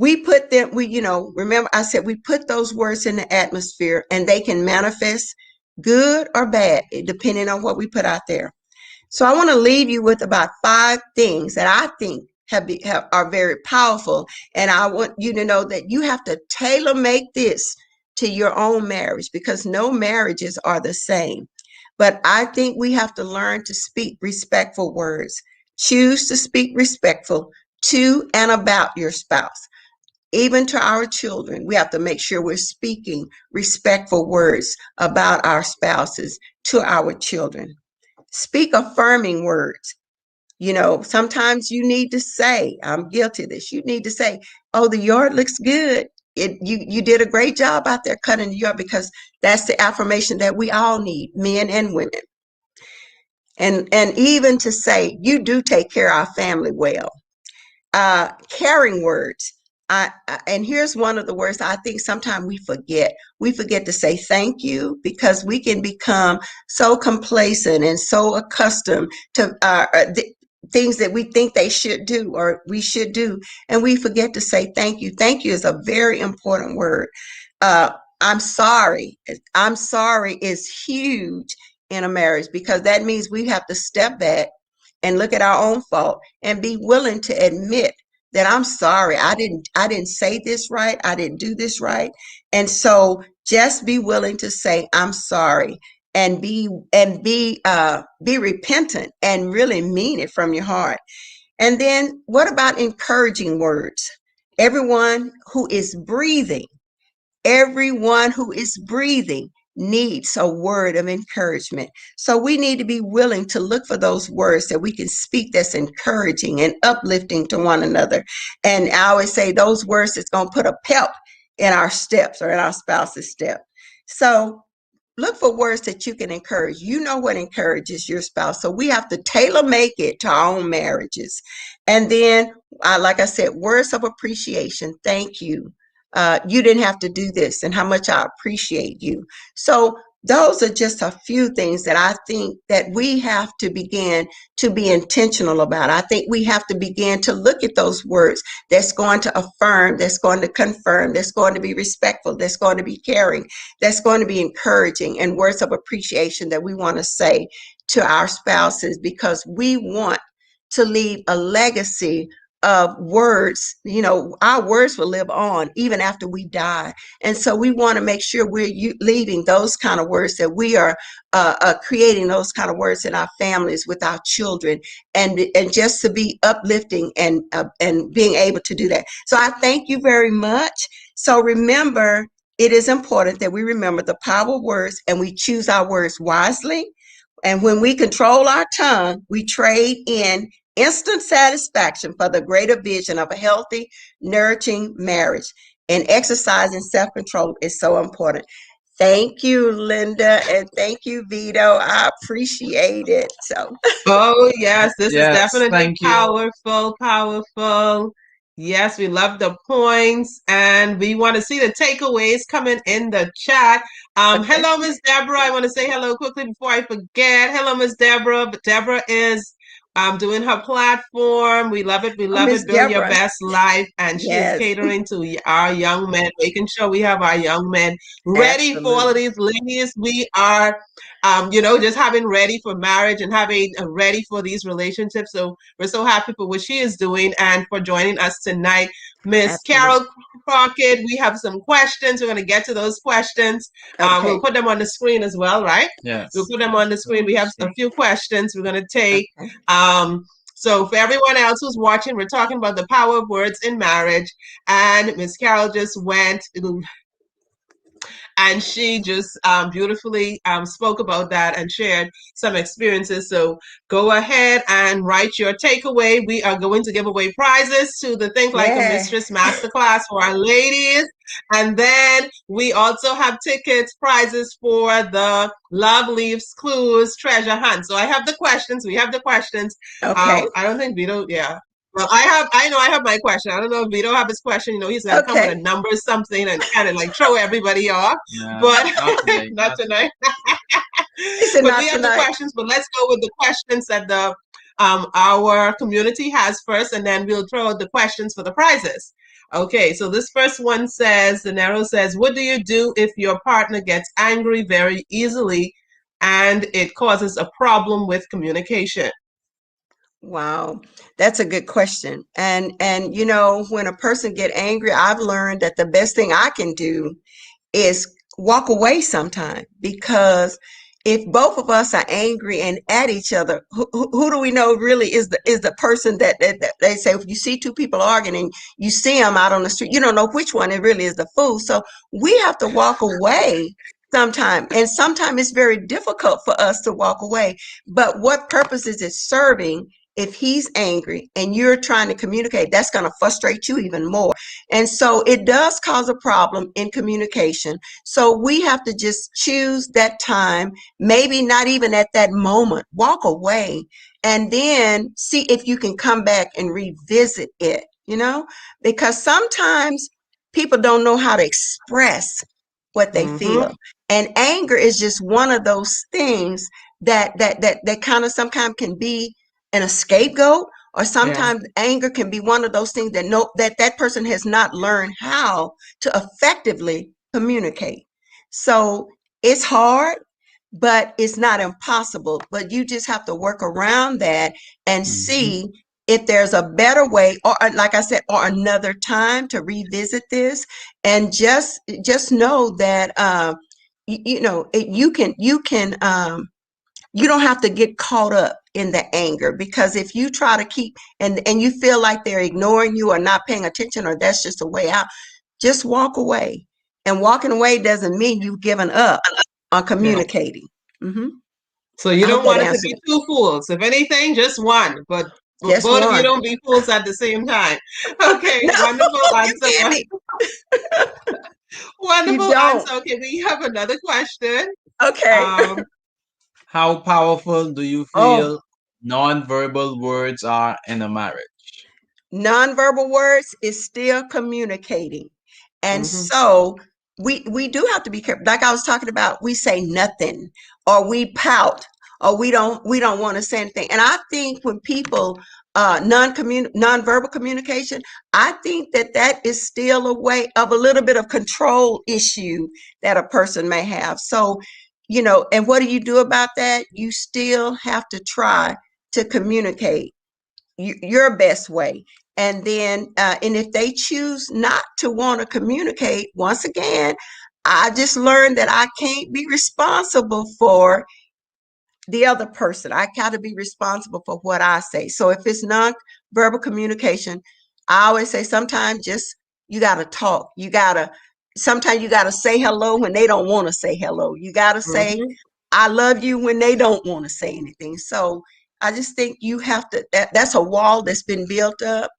[SPEAKER 3] remember I said we put those words in the atmosphere, and they can manifest good or bad, depending on what we put out there. So I want to leave you with about 5 things that I think are very powerful. And I want you to know that you have to tailor make this to your own marriage, because no marriages are the same. But I think we have to learn to speak respectful words. Choose to speak respectful to and about your spouse. Even to our children, we have to make sure we're speaking respectful words about our spouses to our children. Speak affirming words. Sometimes you need to say, I'm guilty of this. You need to say, oh, the yard looks good. You did a great job out there cutting the yard, because that's the affirmation that we all need, men and women. And even to say, you do take care of our family well. Caring words. And here's one of the words I think sometimes we forget. We forget to say thank you, because we can become so complacent and so accustomed to things that we think they should do or we should do, and we forget to say thank you. Thank you is a very important word. I'm sorry. I'm sorry is huge in a marriage, because that means we have to step back and look at our own fault and be willing to admit that I'm sorry. I didn't say this right. I didn't do this right. And so just be willing to say I'm sorry, and be repentant and really mean it from your heart. And then what about encouraging words? Everyone who is breathing Everyone who is breathing needs a word of encouragement. So we need to be willing to look for those words that we can speak that's encouraging and uplifting to one another. And I always say those words that's going to put a pep in our steps or in our spouse's step. So look for words that you can encourage. You know what encourages your spouse. So we have to tailor make it to our own marriages. And then, like I said, words of appreciation. Thank you. You didn't have to do this, and how much I appreciate you. So those are just a few things that I think that we have to begin to be intentional about. I think we have to begin to look at those words that's going to affirm, that's going to confirm, that's going to be respectful, that's going to be caring, that's going to be encouraging, and words of appreciation that we want to say to our spouses, because we want to leave a legacy of words, our words will live on even after we die. And so we want to make sure we're leaving those kind of words, that we are creating those kind of words in our families, with our children, and just to be uplifting and being able to do that. So I thank you very much. So remember, it is important that we remember the power of words, and we choose our words wisely. And when we control our tongue, we trade in instant satisfaction for the greater vision of a healthy, nourishing marriage. And exercising self-control is so important. Thank you, Linda, and thank you, Vito. I appreciate it. So,
[SPEAKER 2] Oh, yes, this is
[SPEAKER 1] Yes,
[SPEAKER 2] definitely
[SPEAKER 1] thank you.
[SPEAKER 2] powerful, powerful. Yes, we love the points, and we want to see the takeaways coming in the chat.
[SPEAKER 3] okay.
[SPEAKER 2] Hello, Miss Deborah. I want to say hello quickly before I forget. Hello, Miss Deborah. Deborah is doing her platform. We love it. We
[SPEAKER 3] Oh,
[SPEAKER 2] love
[SPEAKER 3] Miss
[SPEAKER 2] it. Build your
[SPEAKER 3] Deborah.
[SPEAKER 2] best life. And she is
[SPEAKER 3] Yes,
[SPEAKER 2] catering to our young men, making sure we have our young men ready for all of
[SPEAKER 3] absolutely.
[SPEAKER 2] these ladies. We are just having ready for marriage and having ready for these relationships. So we're so happy for what she is doing and for joining us tonight. Miss
[SPEAKER 3] Absolutely.
[SPEAKER 2] Carol Crockett, we have some questions. We're going to get to those questions. We'll
[SPEAKER 3] Okay.
[SPEAKER 2] put them on the screen as well, right? We'll
[SPEAKER 1] Yes.
[SPEAKER 2] put them on the screen. We have a few questions we're going to take.
[SPEAKER 3] Okay.
[SPEAKER 2] So for everyone else who's watching, we're talking about the power of words in marriage. And Miss Carol just went and she just beautifully spoke about that and shared some experiences. So go ahead and write your takeaway. We are going to give away prizes to the Think Like a
[SPEAKER 3] Yeah.
[SPEAKER 2] Mistress Masterclass for our ladies. And then we also have tickets, prizes for the Love Leaves Clues treasure hunt. So I have the questions. We have the questions.
[SPEAKER 3] Okay.
[SPEAKER 2] I don't think Vito, yeah. Well, I know I have my question. I don't know if Vito have his question. He's gonna come with
[SPEAKER 3] Okay.
[SPEAKER 2] a number something and kind of like throw everybody off.
[SPEAKER 1] Yeah,
[SPEAKER 2] But
[SPEAKER 1] not today.
[SPEAKER 2] not
[SPEAKER 1] Not today.
[SPEAKER 2] tonight.
[SPEAKER 3] He said
[SPEAKER 2] But we
[SPEAKER 3] not
[SPEAKER 2] have the
[SPEAKER 3] tonight.
[SPEAKER 2] questions. But let's go with the questions that the our community has first, and then we'll throw out the questions for the prizes. Okay, so this first one says, the narrow says, what do you do if your partner gets angry very easily and it causes a problem with communication?
[SPEAKER 3] Wow, that's a good question. And when a person get angry, I've learned that the best thing I can do is walk away sometime, because if both of us are angry and at each other, who do we know really is the person that they say, if you see two people arguing and you see them out on the street, you don't know which one it really is the fool. So we have to walk away sometime, and sometimes it's very difficult for us to walk away. But what purpose is it serving? If he's angry and you're trying to communicate, that's going to frustrate you even more. And so it does cause a problem in communication. So we have to just choose that time, maybe not even at that moment, walk away, and then see if you can come back and revisit it, because sometimes people don't know how to express what they
[SPEAKER 2] Mm-hmm.
[SPEAKER 3] feel. And anger is just one of those things that kind of sometimes can be an scapegoat, or
[SPEAKER 2] Yeah.
[SPEAKER 3] sometimes anger can be one of those things that person has not learned how to effectively communicate. So it's hard, but it's not impossible. But you just have to work around that and
[SPEAKER 1] Mhm.
[SPEAKER 3] see if there's a better way, or like I said, or another time to revisit this. And just know that you don't have to get caught up in the anger, because if you try to keep and you feel like they're ignoring you or not paying attention, or that's just a way out, just walk away. And walking away doesn't mean you've given up on
[SPEAKER 2] Yeah.
[SPEAKER 3] communicating. hmm
[SPEAKER 2] So you
[SPEAKER 3] I hope
[SPEAKER 2] don't
[SPEAKER 3] that
[SPEAKER 2] want it to
[SPEAKER 3] answered
[SPEAKER 2] be
[SPEAKER 3] it.
[SPEAKER 2] two fools. If anything, just one. But
[SPEAKER 3] Just
[SPEAKER 2] both of you
[SPEAKER 3] one.
[SPEAKER 2] don't be fools at the same time. Okay,
[SPEAKER 3] No,
[SPEAKER 2] wonderful
[SPEAKER 3] you
[SPEAKER 2] answer.
[SPEAKER 3] can't be. You
[SPEAKER 2] Wonderful
[SPEAKER 3] don't.
[SPEAKER 2] answer. Okay, we have another question.
[SPEAKER 3] Okay.
[SPEAKER 2] Um,
[SPEAKER 1] How powerful do you
[SPEAKER 3] Oh,
[SPEAKER 1] feel non-verbal words are in a marriage?
[SPEAKER 3] nonverbal words is still communicating. And
[SPEAKER 2] mhm.
[SPEAKER 3] so we do have to be careful. Like I was talking about, we say nothing, or we pout, or we don't want to say anything. And I think when people nonverbal communication, I think that is still a way of a little bit of control issue that a person may have. So, and what do you do about that? You still have to try to communicate your best way. And then, and if they choose not to want to communicate, once again, I just learned that I can't be responsible for the other person. I got to be responsible for what I say. So if it's non-verbal communication, I always say sometimes just you got to talk. Sometimes you got to say hello when they don't want to say hello. You got to say,
[SPEAKER 2] Mhm.
[SPEAKER 3] I love you when they don't want to say anything. So I just think you have to, that's a wall that's been built up.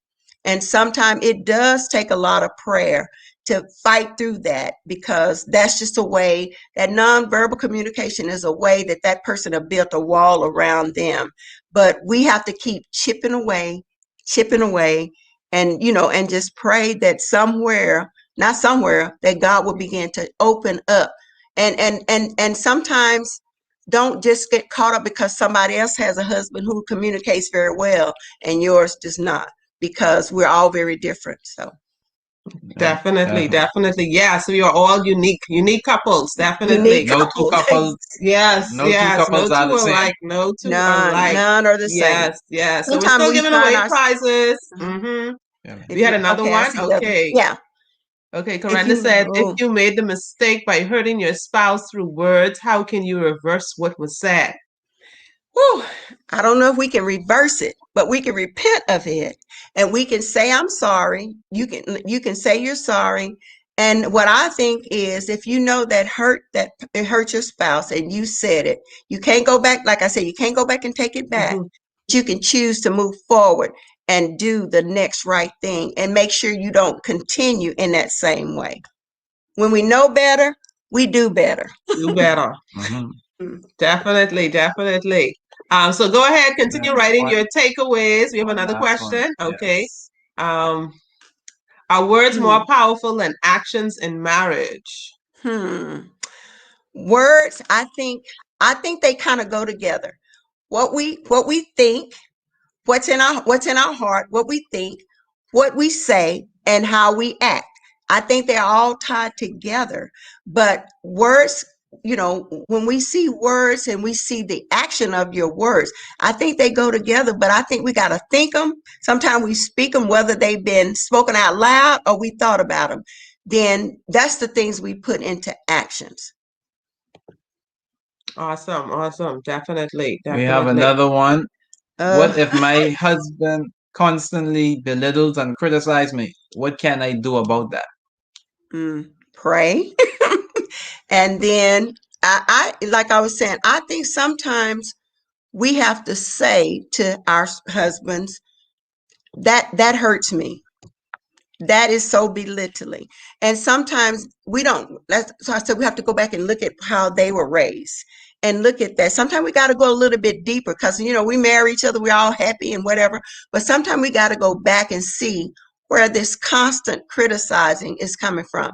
[SPEAKER 3] And sometimes it does take a lot of prayer to fight through that, because that's just a way that nonverbal communication is a way that that person have built a wall around them. But we have to keep chipping away, and and just pray that somewhere, not somewhere, that God will begin to open up. And sometimes don't just get caught up because somebody else has a husband who communicates very well and yours does not, because we're all very different. So
[SPEAKER 1] Yeah,
[SPEAKER 2] Definitely,
[SPEAKER 1] definitely.
[SPEAKER 2] definitely. Yes, we are all unique couples.
[SPEAKER 3] unique
[SPEAKER 2] Definitely.
[SPEAKER 1] No two
[SPEAKER 3] couples.
[SPEAKER 1] couples,
[SPEAKER 2] Yes,
[SPEAKER 1] no two
[SPEAKER 2] yes. No
[SPEAKER 1] couples are
[SPEAKER 2] two
[SPEAKER 1] the same.
[SPEAKER 2] alike. No two
[SPEAKER 3] None,
[SPEAKER 2] alike.
[SPEAKER 3] none are the same.
[SPEAKER 2] Yes, yes. So we're
[SPEAKER 3] Sometimes
[SPEAKER 2] still
[SPEAKER 3] we
[SPEAKER 2] giving
[SPEAKER 3] find
[SPEAKER 2] away
[SPEAKER 3] our,
[SPEAKER 2] prizes.
[SPEAKER 3] uh,
[SPEAKER 1] Yeah, man.
[SPEAKER 2] We
[SPEAKER 3] if
[SPEAKER 2] had
[SPEAKER 3] you,
[SPEAKER 2] another
[SPEAKER 3] okay, I
[SPEAKER 2] one.
[SPEAKER 3] see the other.
[SPEAKER 2] Okay.
[SPEAKER 3] Yeah.
[SPEAKER 2] Okay.
[SPEAKER 3] If
[SPEAKER 2] Corenda
[SPEAKER 3] you,
[SPEAKER 2] said, if
[SPEAKER 3] oh,
[SPEAKER 2] you made the mistake by hurting your spouse through words, how can you reverse what was said?
[SPEAKER 3] whew, I don't know if we can reverse it, but we can repent of it, and we can say, I'm sorry. You can say you're sorry. And what I think is, if you know that it hurt your spouse and you said it, you can't go back. Like I said, you can't go back and take it back.
[SPEAKER 2] Mhm.
[SPEAKER 3] You can choose to move forward and do the next right thing, and make sure you don't continue in that same way. When we know better, we do better.
[SPEAKER 2] Do better.
[SPEAKER 1] Mhm.
[SPEAKER 3] Mm.
[SPEAKER 2] Definitely, definitely. So go ahead,
[SPEAKER 1] Yeah.
[SPEAKER 2] continue writing
[SPEAKER 1] One,
[SPEAKER 2] your takeaways. We have
[SPEAKER 1] one
[SPEAKER 2] another
[SPEAKER 1] last one.
[SPEAKER 2] question. Okay.
[SPEAKER 1] Yes.
[SPEAKER 2] Um, are words more
[SPEAKER 3] Hmm.
[SPEAKER 2] powerful than actions in marriage?
[SPEAKER 3] Hmm. Words, I think they kind of go together. What we think, what's in our heart, what we think, what we say, and how we act. I think they're all tied together. But words, when we see words and we see the action of your words, I think they go together. But I think we got to think them. Sometimes we speak them, whether they've been spoken out loud or we thought about them. Then that's the things we put into actions.
[SPEAKER 2] Awesome, awesome. Definitely,
[SPEAKER 1] We have
[SPEAKER 2] definitely.
[SPEAKER 1] another one.
[SPEAKER 3] Uh,
[SPEAKER 1] What if my husband constantly belittles and criticizes me? What can I do about that?
[SPEAKER 3] Pray. And then like I was saying, I think sometimes we have to say to our husbands, that hurts me. That is so belittling. And sometimes we don't. So I said we have to go back and look at how they were raised and look at that. Sometimes we got to go a little bit deeper, because we marry each other, we're all happy and whatever. But sometimes we got to go back and see where this constant criticizing is coming from.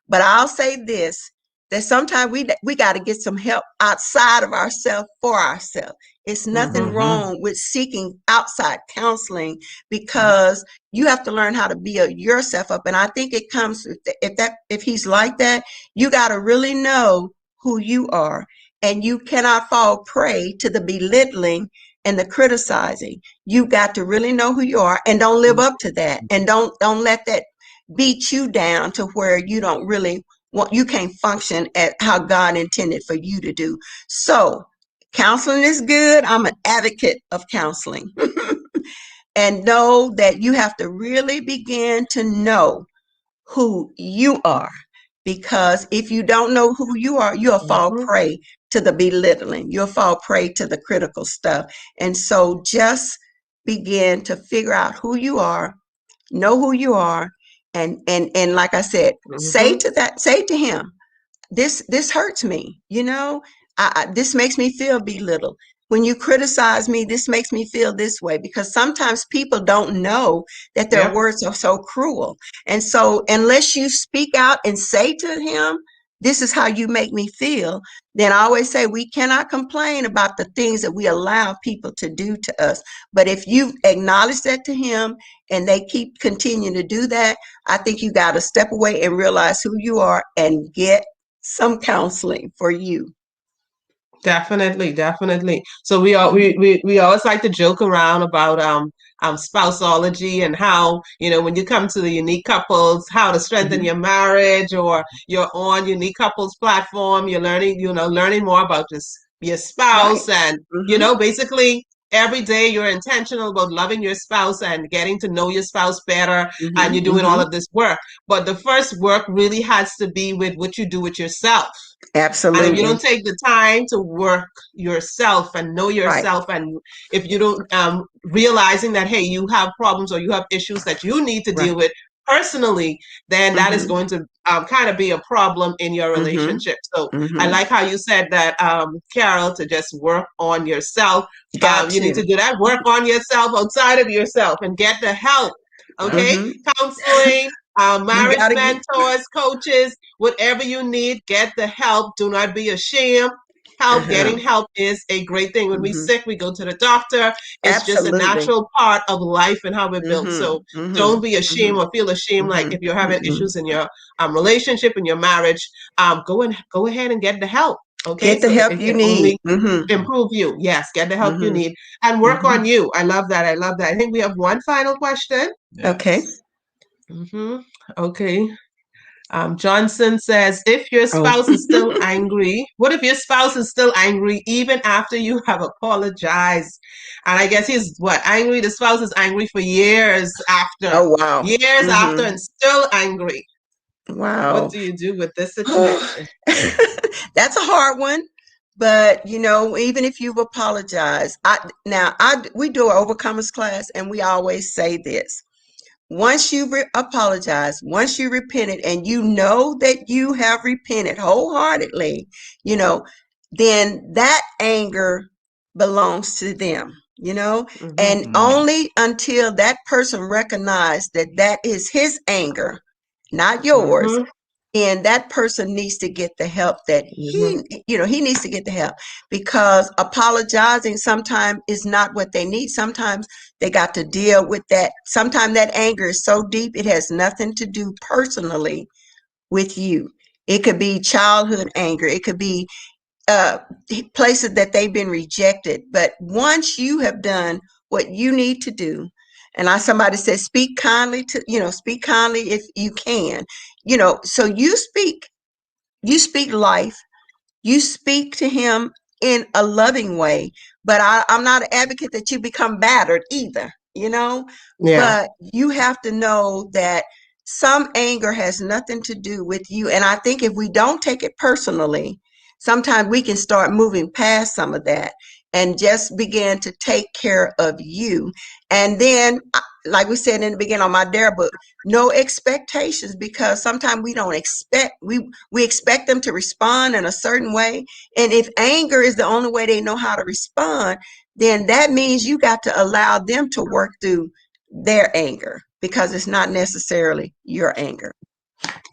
[SPEAKER 3] But I'll say this, that sometimes we got to get some help outside of ourselves for ourselves. It's nothing
[SPEAKER 2] Mm-hmm.
[SPEAKER 1] Mm-hmm.
[SPEAKER 3] wrong with seeking outside counseling, because you have to learn how to build yourself up. And I think it comes, if he's like that, you got to really know who you are, and you cannot fall prey to the belittling and the criticizing. You got to really know who you are, and don't live up to that, and don't let that beat you down to where you don't really want, you can't function at how God intended for you to do. So counseling is good. I'm an advocate of counseling. And know that you have to really begin to know who you are. Because if you don't know who you are, you'll fall
[SPEAKER 2] Mm-hmm.
[SPEAKER 3] prey to the belittling, you'll fall prey to the critical stuff. And so just begin to figure out who you are, know who you are, and like I said,
[SPEAKER 2] Mm-hmm.
[SPEAKER 3] say to him, this hurts me. This makes me feel belittled. When you criticize me, this makes me feel this way, because sometimes people don't know that their
[SPEAKER 2] Yep.
[SPEAKER 3] words are so cruel. And so unless you speak out and say to him, this is how you make me feel, then I always say we cannot complain about the things that we allow people to do to us. But if you acknowledge that to him and they keep continuing to do that, I think you got to step away and realize who you are and get some counseling for you.
[SPEAKER 2] Definitely, definitely. So we always like to joke around about spouseology and how, when you come to the unique couples, how to strengthen
[SPEAKER 3] Hmm.
[SPEAKER 2] your marriage, or you're on unique couples platform, you're learning more about your
[SPEAKER 3] Right.
[SPEAKER 2] spouse, and
[SPEAKER 3] Hmm.
[SPEAKER 2] basically every day you're intentional about loving your spouse and getting to know your spouse better, and
[SPEAKER 3] Hmm.
[SPEAKER 2] you're doing all
[SPEAKER 3] Hmm.
[SPEAKER 2] of this work. But the first work really has to be with what you do with yourself. And if you don't
[SPEAKER 3] Absolutely.
[SPEAKER 2] take the time to work yourself and know
[SPEAKER 3] Right.
[SPEAKER 2] yourself, and if you don't realizing that, hey, you have problems or you have issues that you need to
[SPEAKER 3] Right.
[SPEAKER 2] deal with personally, then that is
[SPEAKER 3] Hmm.
[SPEAKER 2] going to kind of be a problem in your
[SPEAKER 3] Hmm.
[SPEAKER 2] relationship. So I
[SPEAKER 3] Hmm.
[SPEAKER 2] like how you said that, Carol, to just work on yourself.
[SPEAKER 3] Got
[SPEAKER 2] You need
[SPEAKER 3] to.
[SPEAKER 2] to do that work on yourself outside of yourself and get the help. Okay,
[SPEAKER 3] Hmm.
[SPEAKER 2] counseling,
[SPEAKER 3] You
[SPEAKER 2] marriage
[SPEAKER 3] got to get.
[SPEAKER 2] mentors, coaches, whatever you need, get the help. Do not be ashamed. Help,
[SPEAKER 3] Uh-huh.
[SPEAKER 2] getting help is a great thing. When we're
[SPEAKER 3] Hmm.
[SPEAKER 2] sick, we go to the doctor. It's just a
[SPEAKER 3] Absolutely.
[SPEAKER 2] natural part of life and how we're built.
[SPEAKER 3] Hmm.
[SPEAKER 2] So
[SPEAKER 3] Hmm.
[SPEAKER 2] don't be ashamed
[SPEAKER 3] Hmm.
[SPEAKER 2] or feel ashamed. Like
[SPEAKER 3] Hmm.
[SPEAKER 2] if you're having
[SPEAKER 3] Hmm.
[SPEAKER 2] issues in your relationship, in your marriage, go ahead and get the help. Okay,
[SPEAKER 3] Get the
[SPEAKER 2] so
[SPEAKER 3] help
[SPEAKER 2] it
[SPEAKER 3] you
[SPEAKER 2] can
[SPEAKER 3] need.
[SPEAKER 2] only
[SPEAKER 3] Hmm.
[SPEAKER 2] improve you. Yes, get the help you
[SPEAKER 3] Hmm.
[SPEAKER 2] need and work
[SPEAKER 3] Hmm.
[SPEAKER 2] on you. I love that. I love that. I think we have one final question.
[SPEAKER 3] Okay.
[SPEAKER 1] Yes.
[SPEAKER 2] Okay. Johnson says, if your
[SPEAKER 3] Oh.
[SPEAKER 2] spouse is still angry, what if your spouse is still angry even after you have apologized? And I guess he's what? Angry? The spouse is angry for
[SPEAKER 3] Oh, wow.
[SPEAKER 2] years after,
[SPEAKER 3] Hmm.
[SPEAKER 2] and still angry. What
[SPEAKER 3] Wow.
[SPEAKER 2] do you do with this situation?
[SPEAKER 3] That's a hard one. But even if you've apologized, we do an overcomers class, and we always say this: once you apologize, once you repented, and you know that you have repented wholeheartedly, you know, then that anger belongs to them,
[SPEAKER 2] Mm-hmm.
[SPEAKER 3] and
[SPEAKER 1] Mm.
[SPEAKER 3] only until that person recognizes that that is his anger, not yours,
[SPEAKER 2] Mm-hmm.
[SPEAKER 3] and that person needs to get the help that
[SPEAKER 2] Mm-hmm.
[SPEAKER 3] he needs to get the help, because apologizing sometimes is not what they need. Sometimes they got to deal with that. Sometimes that anger is so deep it has nothing to do personally with you. It could be childhood anger, it could be uh, places that they've been rejected. But once you have done what you need to do, and somebody says, speak kindly if you can, so you speak life, you speak to him in a loving way. But I'm not an advocate that you become battered either,
[SPEAKER 2] Yeah.
[SPEAKER 3] but you have to know that some anger has nothing to do with you. And I think if we don't take it personally, sometimes we can start moving past some of that and just begin to take care of you. And then, like we said in the beginning on my dare book, no expectations, because sometimes we don't expect, we expect them to respond in a certain way. And if anger is the only way they know how to respond, then that means you got to allow them to work through their anger, because it's not necessarily your anger.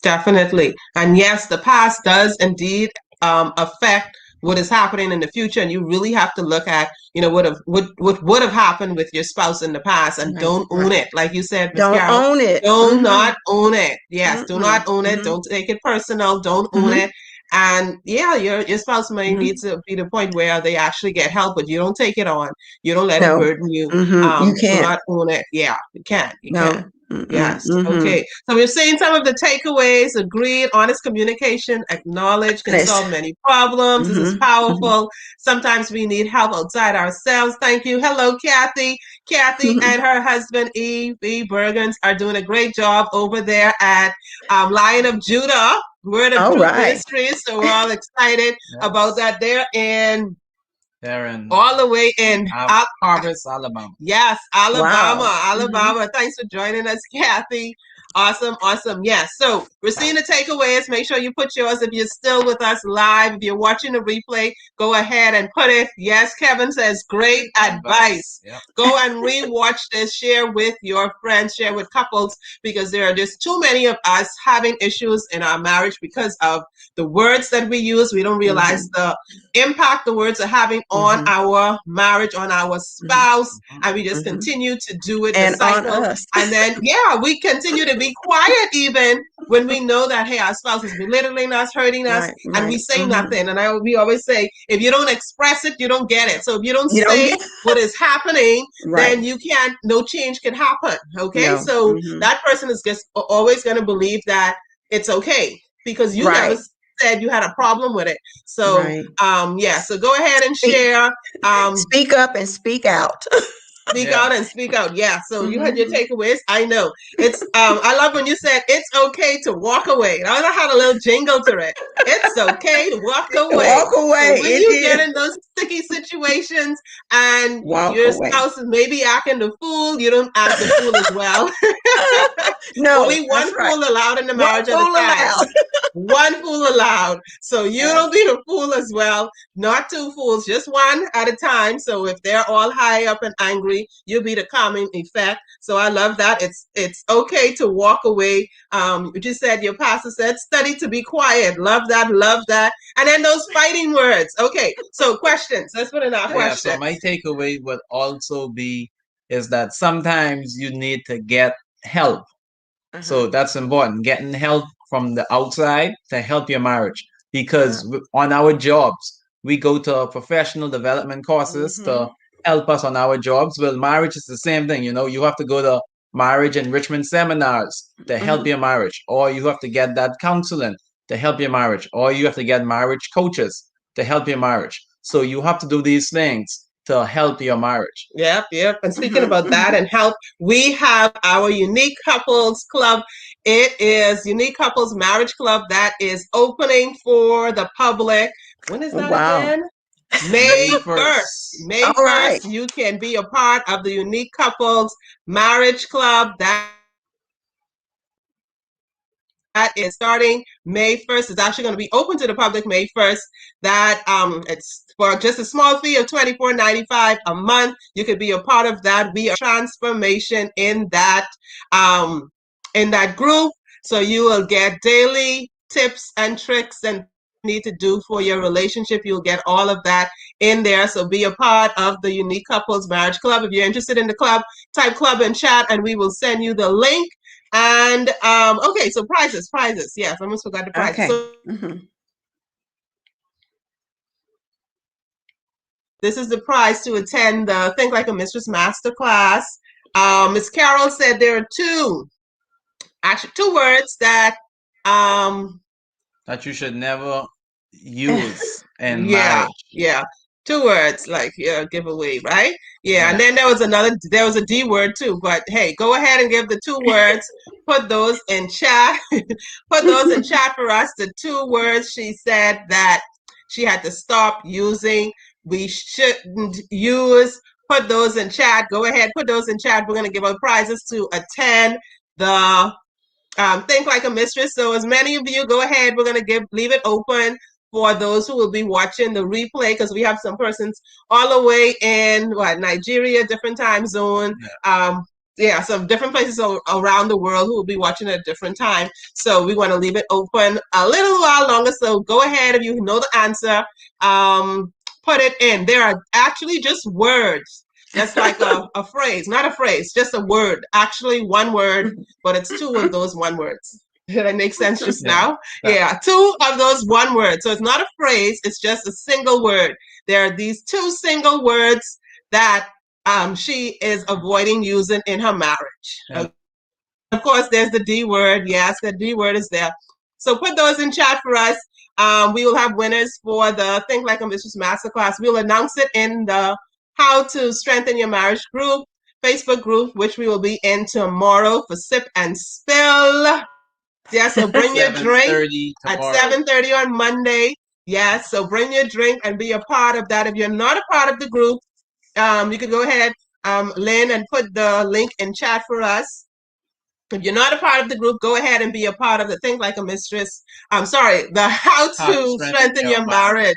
[SPEAKER 2] Definitely. And yes, the past does indeed affect what is happening in the future. And you really have to look at, what would have happened with your spouse in the past, and
[SPEAKER 3] Right,
[SPEAKER 2] don't own
[SPEAKER 3] right.
[SPEAKER 2] it. Like you said, Miss
[SPEAKER 3] Don't
[SPEAKER 2] Carol,
[SPEAKER 3] own it.
[SPEAKER 2] do
[SPEAKER 3] Mm-hmm.
[SPEAKER 2] not own it. Yes, do
[SPEAKER 3] Mm-mm.
[SPEAKER 2] not own it.
[SPEAKER 3] Mm-hmm.
[SPEAKER 2] Don't take it personal. Don't own
[SPEAKER 3] Mm-hmm.
[SPEAKER 2] it. And yeah, your spouse may
[SPEAKER 3] Mm-hmm.
[SPEAKER 2] need to be the point where they actually get help, but you don't take it on. You don't let it
[SPEAKER 3] No.
[SPEAKER 2] burden you.
[SPEAKER 3] Mm-hmm. You
[SPEAKER 2] Do
[SPEAKER 3] can't.
[SPEAKER 2] not own it. Yeah, you can't. You can't.
[SPEAKER 3] No. Mm-mm.
[SPEAKER 2] Yes.
[SPEAKER 3] Mm-hmm.
[SPEAKER 2] Okay. So we've seen some of the takeaways: agreed, honest communication, acknowledge, can
[SPEAKER 3] Honest.
[SPEAKER 2] solve many problems. This is
[SPEAKER 3] Mm-hmm.
[SPEAKER 2] powerful. Sometimes we need help outside ourselves. Thank you. Hello, Kathy. Kathy
[SPEAKER 3] Mm-hmm.
[SPEAKER 2] and her husband, E.B. Bergens, are doing a great job over there at Lion of Judah, Word of
[SPEAKER 3] All
[SPEAKER 2] Truth
[SPEAKER 3] right.
[SPEAKER 2] Ministries. So we're all excited about
[SPEAKER 1] Yes.
[SPEAKER 2] that. They're in
[SPEAKER 1] They're in
[SPEAKER 2] all the way in
[SPEAKER 1] Harvest, Alabama.
[SPEAKER 2] Yes, Alabama,
[SPEAKER 3] Wow. Mm-hmm.
[SPEAKER 2] Alabama. Thanks for joining us, Kathy. Awesome, awesome. Yes. So we're seeing the takeaways. Make sure you put yours if you're still with us live. If you're watching the replay, go ahead and put it. Yes, Kevin says great advice.
[SPEAKER 1] Yep.
[SPEAKER 2] Go and rewatch this. Share with your friends. Share with couples, because there are just too many of us having issues in our marriage because of the words that we use. We don't realize
[SPEAKER 3] Mm-hmm.
[SPEAKER 2] the impact the words are having on
[SPEAKER 3] Mm-hmm.
[SPEAKER 2] our marriage, on our
[SPEAKER 3] Mm-hmm.
[SPEAKER 2] spouse,
[SPEAKER 1] Mhm.
[SPEAKER 2] and we just
[SPEAKER 3] Mm-hmm.
[SPEAKER 2] continue to do it, the
[SPEAKER 3] And on
[SPEAKER 2] cycle.
[SPEAKER 3] us.
[SPEAKER 2] And then, yeah, we continue to be quiet even when we know that, hey, our spouse is belittling us, hurting us,
[SPEAKER 3] Right,
[SPEAKER 2] and we
[SPEAKER 3] right.
[SPEAKER 2] say nothing. And we always say, if you don't express it, you don't get it. So if you don't
[SPEAKER 3] You don't
[SPEAKER 2] say
[SPEAKER 3] get
[SPEAKER 2] what is happening,
[SPEAKER 3] right.
[SPEAKER 2] then you can't, no change can happen. Okay.
[SPEAKER 3] No.
[SPEAKER 2] So that person is just always going to believe that it's okay because you never
[SPEAKER 3] Right.
[SPEAKER 2] said you had a problem with it. So,
[SPEAKER 3] Right.
[SPEAKER 2] yeah. So go ahead and
[SPEAKER 3] Speak,
[SPEAKER 2] share.
[SPEAKER 3] speak up and speak out.
[SPEAKER 2] Speak
[SPEAKER 1] Yeah.
[SPEAKER 2] out and speak out. Yeah. So you had your
[SPEAKER 3] Mhm.
[SPEAKER 2] takeaways. I know. It's I love when you said it's okay to walk away. I had a little jingle to it. It's okay to walk away.
[SPEAKER 3] Walk away.
[SPEAKER 2] So when
[SPEAKER 3] It
[SPEAKER 2] you get
[SPEAKER 3] is.
[SPEAKER 2] in those sticky situations and
[SPEAKER 3] Walk
[SPEAKER 2] your
[SPEAKER 3] away.
[SPEAKER 2] spouse is maybe acting the fool, you don't act the fool as well.
[SPEAKER 3] No,
[SPEAKER 2] Only
[SPEAKER 3] that's
[SPEAKER 2] one
[SPEAKER 3] right.
[SPEAKER 2] fool allowed in the
[SPEAKER 3] One
[SPEAKER 2] marriage at a
[SPEAKER 3] fool
[SPEAKER 2] time.
[SPEAKER 3] allowed.
[SPEAKER 2] One fool allowed. So you
[SPEAKER 3] Yes.
[SPEAKER 2] don't be the fool as well. Not two fools, just one at a time. So if they're all high up and angry, you'll be the calming effect. So I love that. It's okay to walk away. You just said your pastor said, study to be quiet. Love that, love that. And then those fighting words. Okay. So questions. Let's put in our
[SPEAKER 1] Yeah, so
[SPEAKER 2] questions.
[SPEAKER 1] my takeaway would also be is that sometimes you need to get help. So that's important. Getting help from the outside to help your marriage. Because on our jobs, we go to professional development courses to help us on our jobs. Well, marriage is the same thing. You know, you have to go to marriage enrichment seminars to help your marriage, or you have to get that counseling to help your marriage, or you have to get marriage coaches to help your marriage. So you have to do these things to help your marriage.
[SPEAKER 2] Yep, yep. And speaking about that and help, we have our Unique Couples Club. It is Unique Couples Marriage Club that is opening for the public. When is that
[SPEAKER 3] Wow.
[SPEAKER 2] again?
[SPEAKER 1] May
[SPEAKER 2] May 1st.
[SPEAKER 1] 1st.
[SPEAKER 2] May
[SPEAKER 3] All right.
[SPEAKER 2] 1st, you can be a part of the Unique Couples Marriage Club. That is starting May 1st. It's actually going to be open to the public May 1st. That it's for just a small fee of $24.95 a month. You could be a part of that. We are transformation in that group. So you will get daily tips and tricks and things you need to do for your relationship. You'll get all of that in there. So be a part of the Unique Couples Marriage Club. If you're interested in the club, type club and chat and we will send you the link. And okay, so prizes. Yes, I almost forgot the prizes.
[SPEAKER 3] Okay.
[SPEAKER 2] So this is the prize to attend the Think Like a Mistress Masterclass. Miss Carol said there are two words that
[SPEAKER 1] That you should never use in
[SPEAKER 2] yeah,
[SPEAKER 1] marriage.
[SPEAKER 2] yeah. Two words like giveaway, right? Yeah, and
[SPEAKER 1] Yeah.
[SPEAKER 2] then there was a D word too, but hey, go ahead and give the two words. Put those in chat. Put those in chat for us. The two words she said that she had to stop using. We shouldn't use. Put those in chat. Go ahead, put those in chat. We're gonna give out prizes to attend the Think Like a Mistress. So as many of you, go ahead. We're gonna leave it open for those who will be watching the replay because we have some persons all the way in Nigeria, different time zone. Some different places around the world who will be watching at a different time. So we want to leave it open a little while longer. So go ahead if you know the answer. Put it in. There are actually just words. That's like a phrase, not a phrase, just a word. Actually, one word, but it's two of those one words. Did that make sense just now? Yeah, two of those one word. So it's not a phrase, it's just a single word. There are these two single words that she is avoiding using in her marriage.
[SPEAKER 1] Yeah.
[SPEAKER 2] Of course, there's the D word. Yes, the D word is there. So put those in chat for us. We will have winners for the Think Like a Mistress Masterclass. We'll announce it in the How to Strengthen Your Marriage group, Facebook group, which we will be in tomorrow for Sip and Spill. Yeah, so bring your drink
[SPEAKER 1] 7:30
[SPEAKER 2] at
[SPEAKER 1] tomorrow.
[SPEAKER 2] 7:30 on Monday. Yes, so bring your drink and be a part of that. If you're not a part of the group, you can go ahead, Lynn, and put the link in chat for us. If you're not a part of the group, go ahead and be a part of the Think Like a Mistress. I'm sorry, the How to Strengthen Your Marriage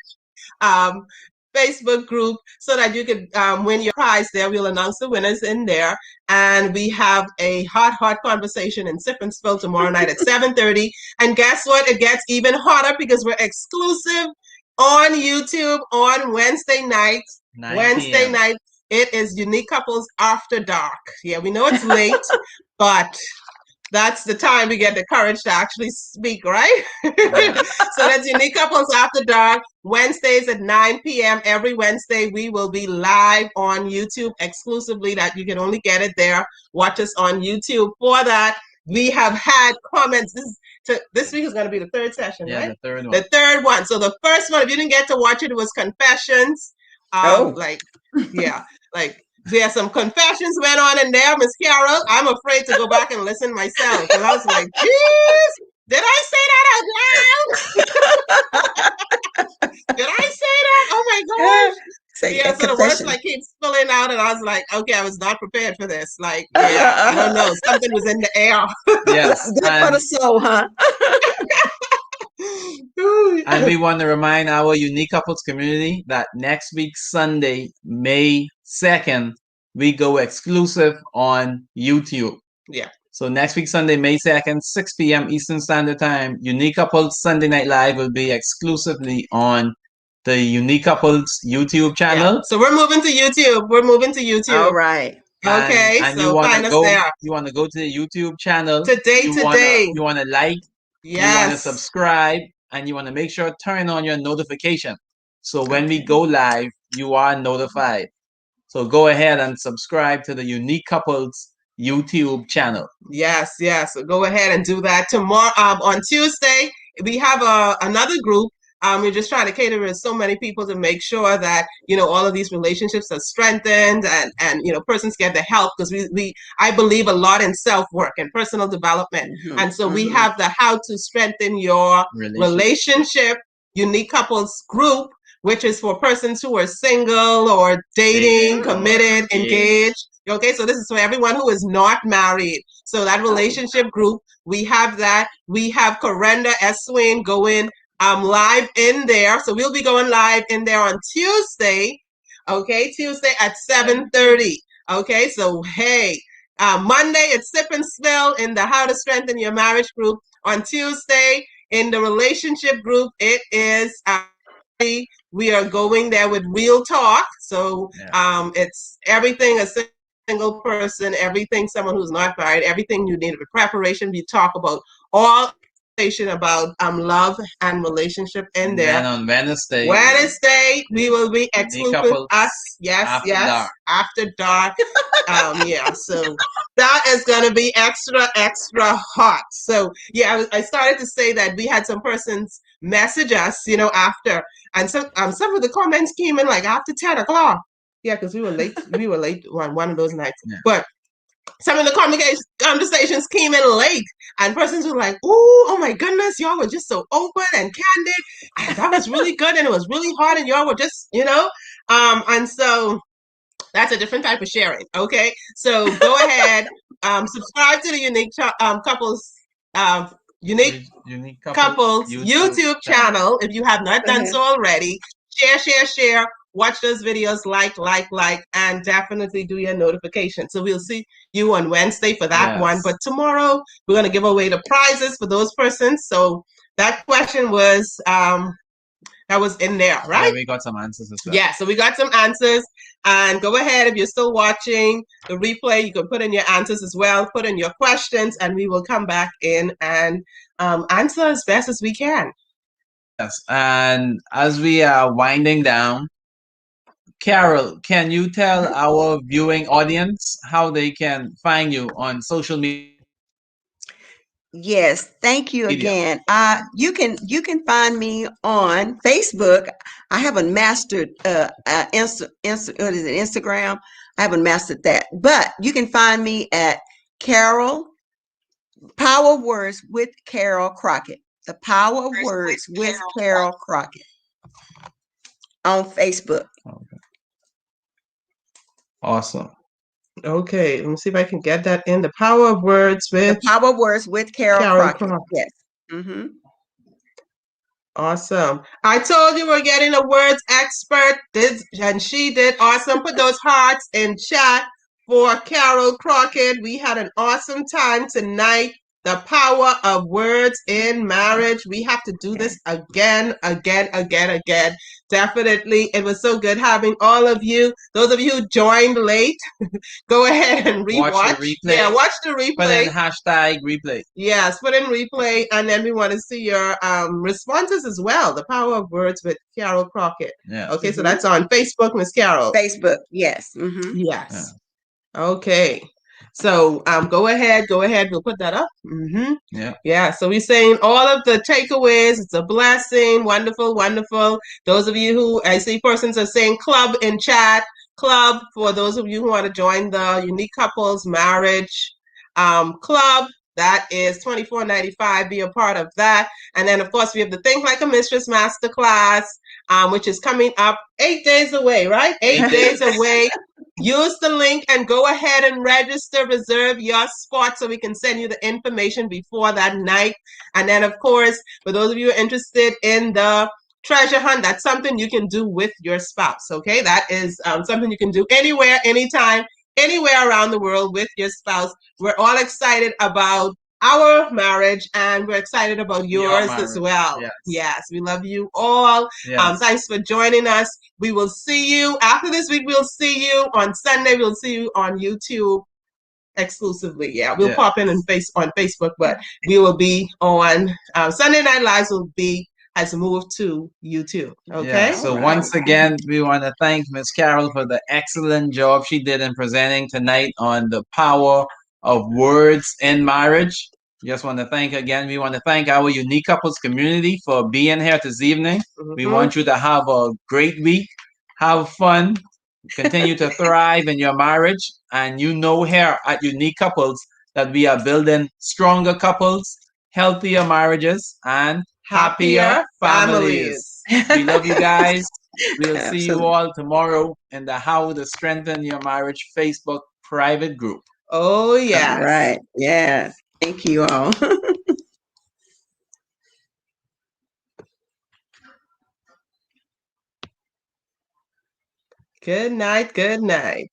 [SPEAKER 2] Facebook group so that you could win your prize there. We'll announce the winners in there. And we have a hot conversation in Sip and Spill tomorrow night at 7:30. And guess what? It gets even hotter because we're exclusive on YouTube on Wednesday night.
[SPEAKER 1] 9 p.m.
[SPEAKER 2] Night. It is Unique Couples After Dark. Yeah, we know it's late, but that's the time we get the courage to actually speak, right?
[SPEAKER 1] Yeah.
[SPEAKER 2] So that's Unique Couples After Dark, Wednesdays at 9 p.m. Every Wednesday, we will be live on YouTube exclusively. That you can only get it there. Watch us on YouTube. For that, we have had comments. This week is going to be the third session,
[SPEAKER 1] Yeah,
[SPEAKER 2] right?
[SPEAKER 1] the third one.
[SPEAKER 2] The third one. So the first one, if you didn't get to watch it, it was confessions. Like, yeah, like there's some confessions went on in there, Miss Carol. I'm afraid to go back and listen myself because I was like, "Jeez, did I say that out loud? Did I say that? Oh my gosh!" Yeah, so the words like keep spilling out, and I was like, "Okay, I was not prepared for this." Like, yeah, I don't know, something was in the air.
[SPEAKER 1] Yes,
[SPEAKER 3] Good for the soul, huh?
[SPEAKER 1] and we want to remind our Unique Couples community that next week, Sunday, May 2nd, we go exclusive on YouTube.
[SPEAKER 2] Yeah.
[SPEAKER 1] So next week, Sunday, May 2nd, 6 p.m. Eastern Standard Time, Unique Couples Sunday Night Live will be exclusively on the Unique Couples YouTube channel.
[SPEAKER 2] Yeah. So we're moving to YouTube.
[SPEAKER 3] All right.
[SPEAKER 2] Okay,
[SPEAKER 1] and
[SPEAKER 2] so find us there.
[SPEAKER 1] You want to go to the YouTube channel
[SPEAKER 2] Today.
[SPEAKER 1] You want to like,
[SPEAKER 2] yes,
[SPEAKER 1] you want to subscribe, and you want to make sure turn on your notification. So when we go live, you are notified. So go ahead and subscribe to the Unique Couples YouTube channel.
[SPEAKER 2] Yes, so go ahead and do that. Tomorrow, on Tuesday, we have another group. We're just trying to cater to so many people to make sure that all of these relationships are strengthened and persons get the help, because I believe a lot in self-work and personal development. And so we have the How to Strengthen Your Relationship Unique Couples group, which is for persons who are single or dating, committed, engaged. Okay, so this is for everyone who is not married. So that relationship group, we have that. We have Corenda S. Swain going live in there. So we'll be going live in there on Tuesday. Okay, Tuesday at 7:30. Okay, so hey, Monday it's Sip and Spill in the How to Strengthen Your Marriage group. On Tuesday in the relationship group, it is we are going there with real talk. So it's everything a single person, everything someone who's not married, everything you need for preparation. We talk about all about love and relationship in there.
[SPEAKER 1] And on Wednesday
[SPEAKER 2] we will be exclusive us. Yes, after dark. Yeah, so that is going to be extra hot. So yeah, I started to say that we had some persons message us, after, and some of the comments came in like after 10 o'clock. Yeah, because we were late. We were late one of those nights. Yeah. But some of the conversations came in late, and persons were like, oh my goodness, y'all were just so open and candid. And that was really good, and it was really hard, and y'all were just, and so that's a different type of sharing. Okay, so go ahead, subscribe to the Unique Couples Unique Couples YouTube channel if you have not done so already. Share. Watch those videos, like, and definitely do your notification. So we'll see you on Wednesday for that one. But tomorrow we're going to give away the prizes for those persons. So that question was that was in there, right?
[SPEAKER 1] Yeah, we got some answers as well.
[SPEAKER 2] Yeah, so we got some answers. And go ahead, if you're still watching the replay, you can put in your answers as well, put in your questions, and we will come back in and answer as best as we can.
[SPEAKER 1] Yes, and as we are winding down, Carol, can you tell our viewing audience how they can find you on social media?
[SPEAKER 3] Yes, thank you again. You can find me on Facebook. I haven't mastered Instagram. I haven't mastered that, but you can find me at Carol Power Words with Carol Crockett. The Power Words with Carol Crockett on Facebook.
[SPEAKER 1] Okay. Awesome.
[SPEAKER 2] Okay, let me see if I can get that in. The Power of Words with
[SPEAKER 3] Carol Crockett. Yes. Mm-hmm.
[SPEAKER 2] Awesome. I told you we're getting a words expert, and she did awesome. Put those hearts in chat for Carol Crockett. We had an awesome time tonight. The power of words in marriage. We have to do this again. Definitely. It was so good having all of you. Those of you who joined late, go ahead and rewatch.
[SPEAKER 1] Watch the replay.
[SPEAKER 2] Yeah, watch the replay.
[SPEAKER 1] Put in hashtag replay.
[SPEAKER 2] Yes, put in replay, and then we want to see your responses as well. The power of words with Carol Crockett.
[SPEAKER 1] Yeah.
[SPEAKER 2] Okay, so that's on Facebook, Miss Carol.
[SPEAKER 3] Facebook, yes.
[SPEAKER 2] Yes.
[SPEAKER 1] Yeah.
[SPEAKER 2] Okay. So go ahead. We'll put that up. Yeah. So we're saying all of the takeaways. It's a blessing. Wonderful. Those of you who I see persons are saying club in chat. Club for those of you who want to join the Unique Couples Marriage Club. That is $24.95. Be a part of that. And then of course we have the Think Like a Mistress Masterclass, which is coming up 8 days away, right? 8 days away. Use the link and go ahead and register, reserve your spot so we can send you the information before that night. And then, of course, for those of you who are interested in the treasure hunt, that's something you can do with your spouse, okay? That is something you can do anywhere, anytime, anywhere around the world with your spouse. We're all excited about our marriage, and we're excited about yours as well. Yes, we love you all.
[SPEAKER 1] Yes.
[SPEAKER 2] Thanks for joining us. We will see you after this week. We'll see you on Sunday. We'll see you on YouTube exclusively. Yeah, we'll pop in on Facebook, but we will be on Sunday Night Lives. Has moved to YouTube. Okay.
[SPEAKER 1] Yeah, so once again, we want to thank Miss Carol for the excellent job she did in presenting tonight on the power of words in marriage. Just want to thank again. We want to thank our Unique Couples community for being here this evening. We want you to have a great week, have fun, continue to thrive in your marriage, and you know here at Unique Couples that we are building stronger couples, healthier marriages, and happier families. We love you guys. We'll see you all tomorrow in the How to Strengthen Your Marriage Facebook private group.
[SPEAKER 2] Oh, yeah.
[SPEAKER 3] Right. Yes. Thank you all.
[SPEAKER 2] Good night.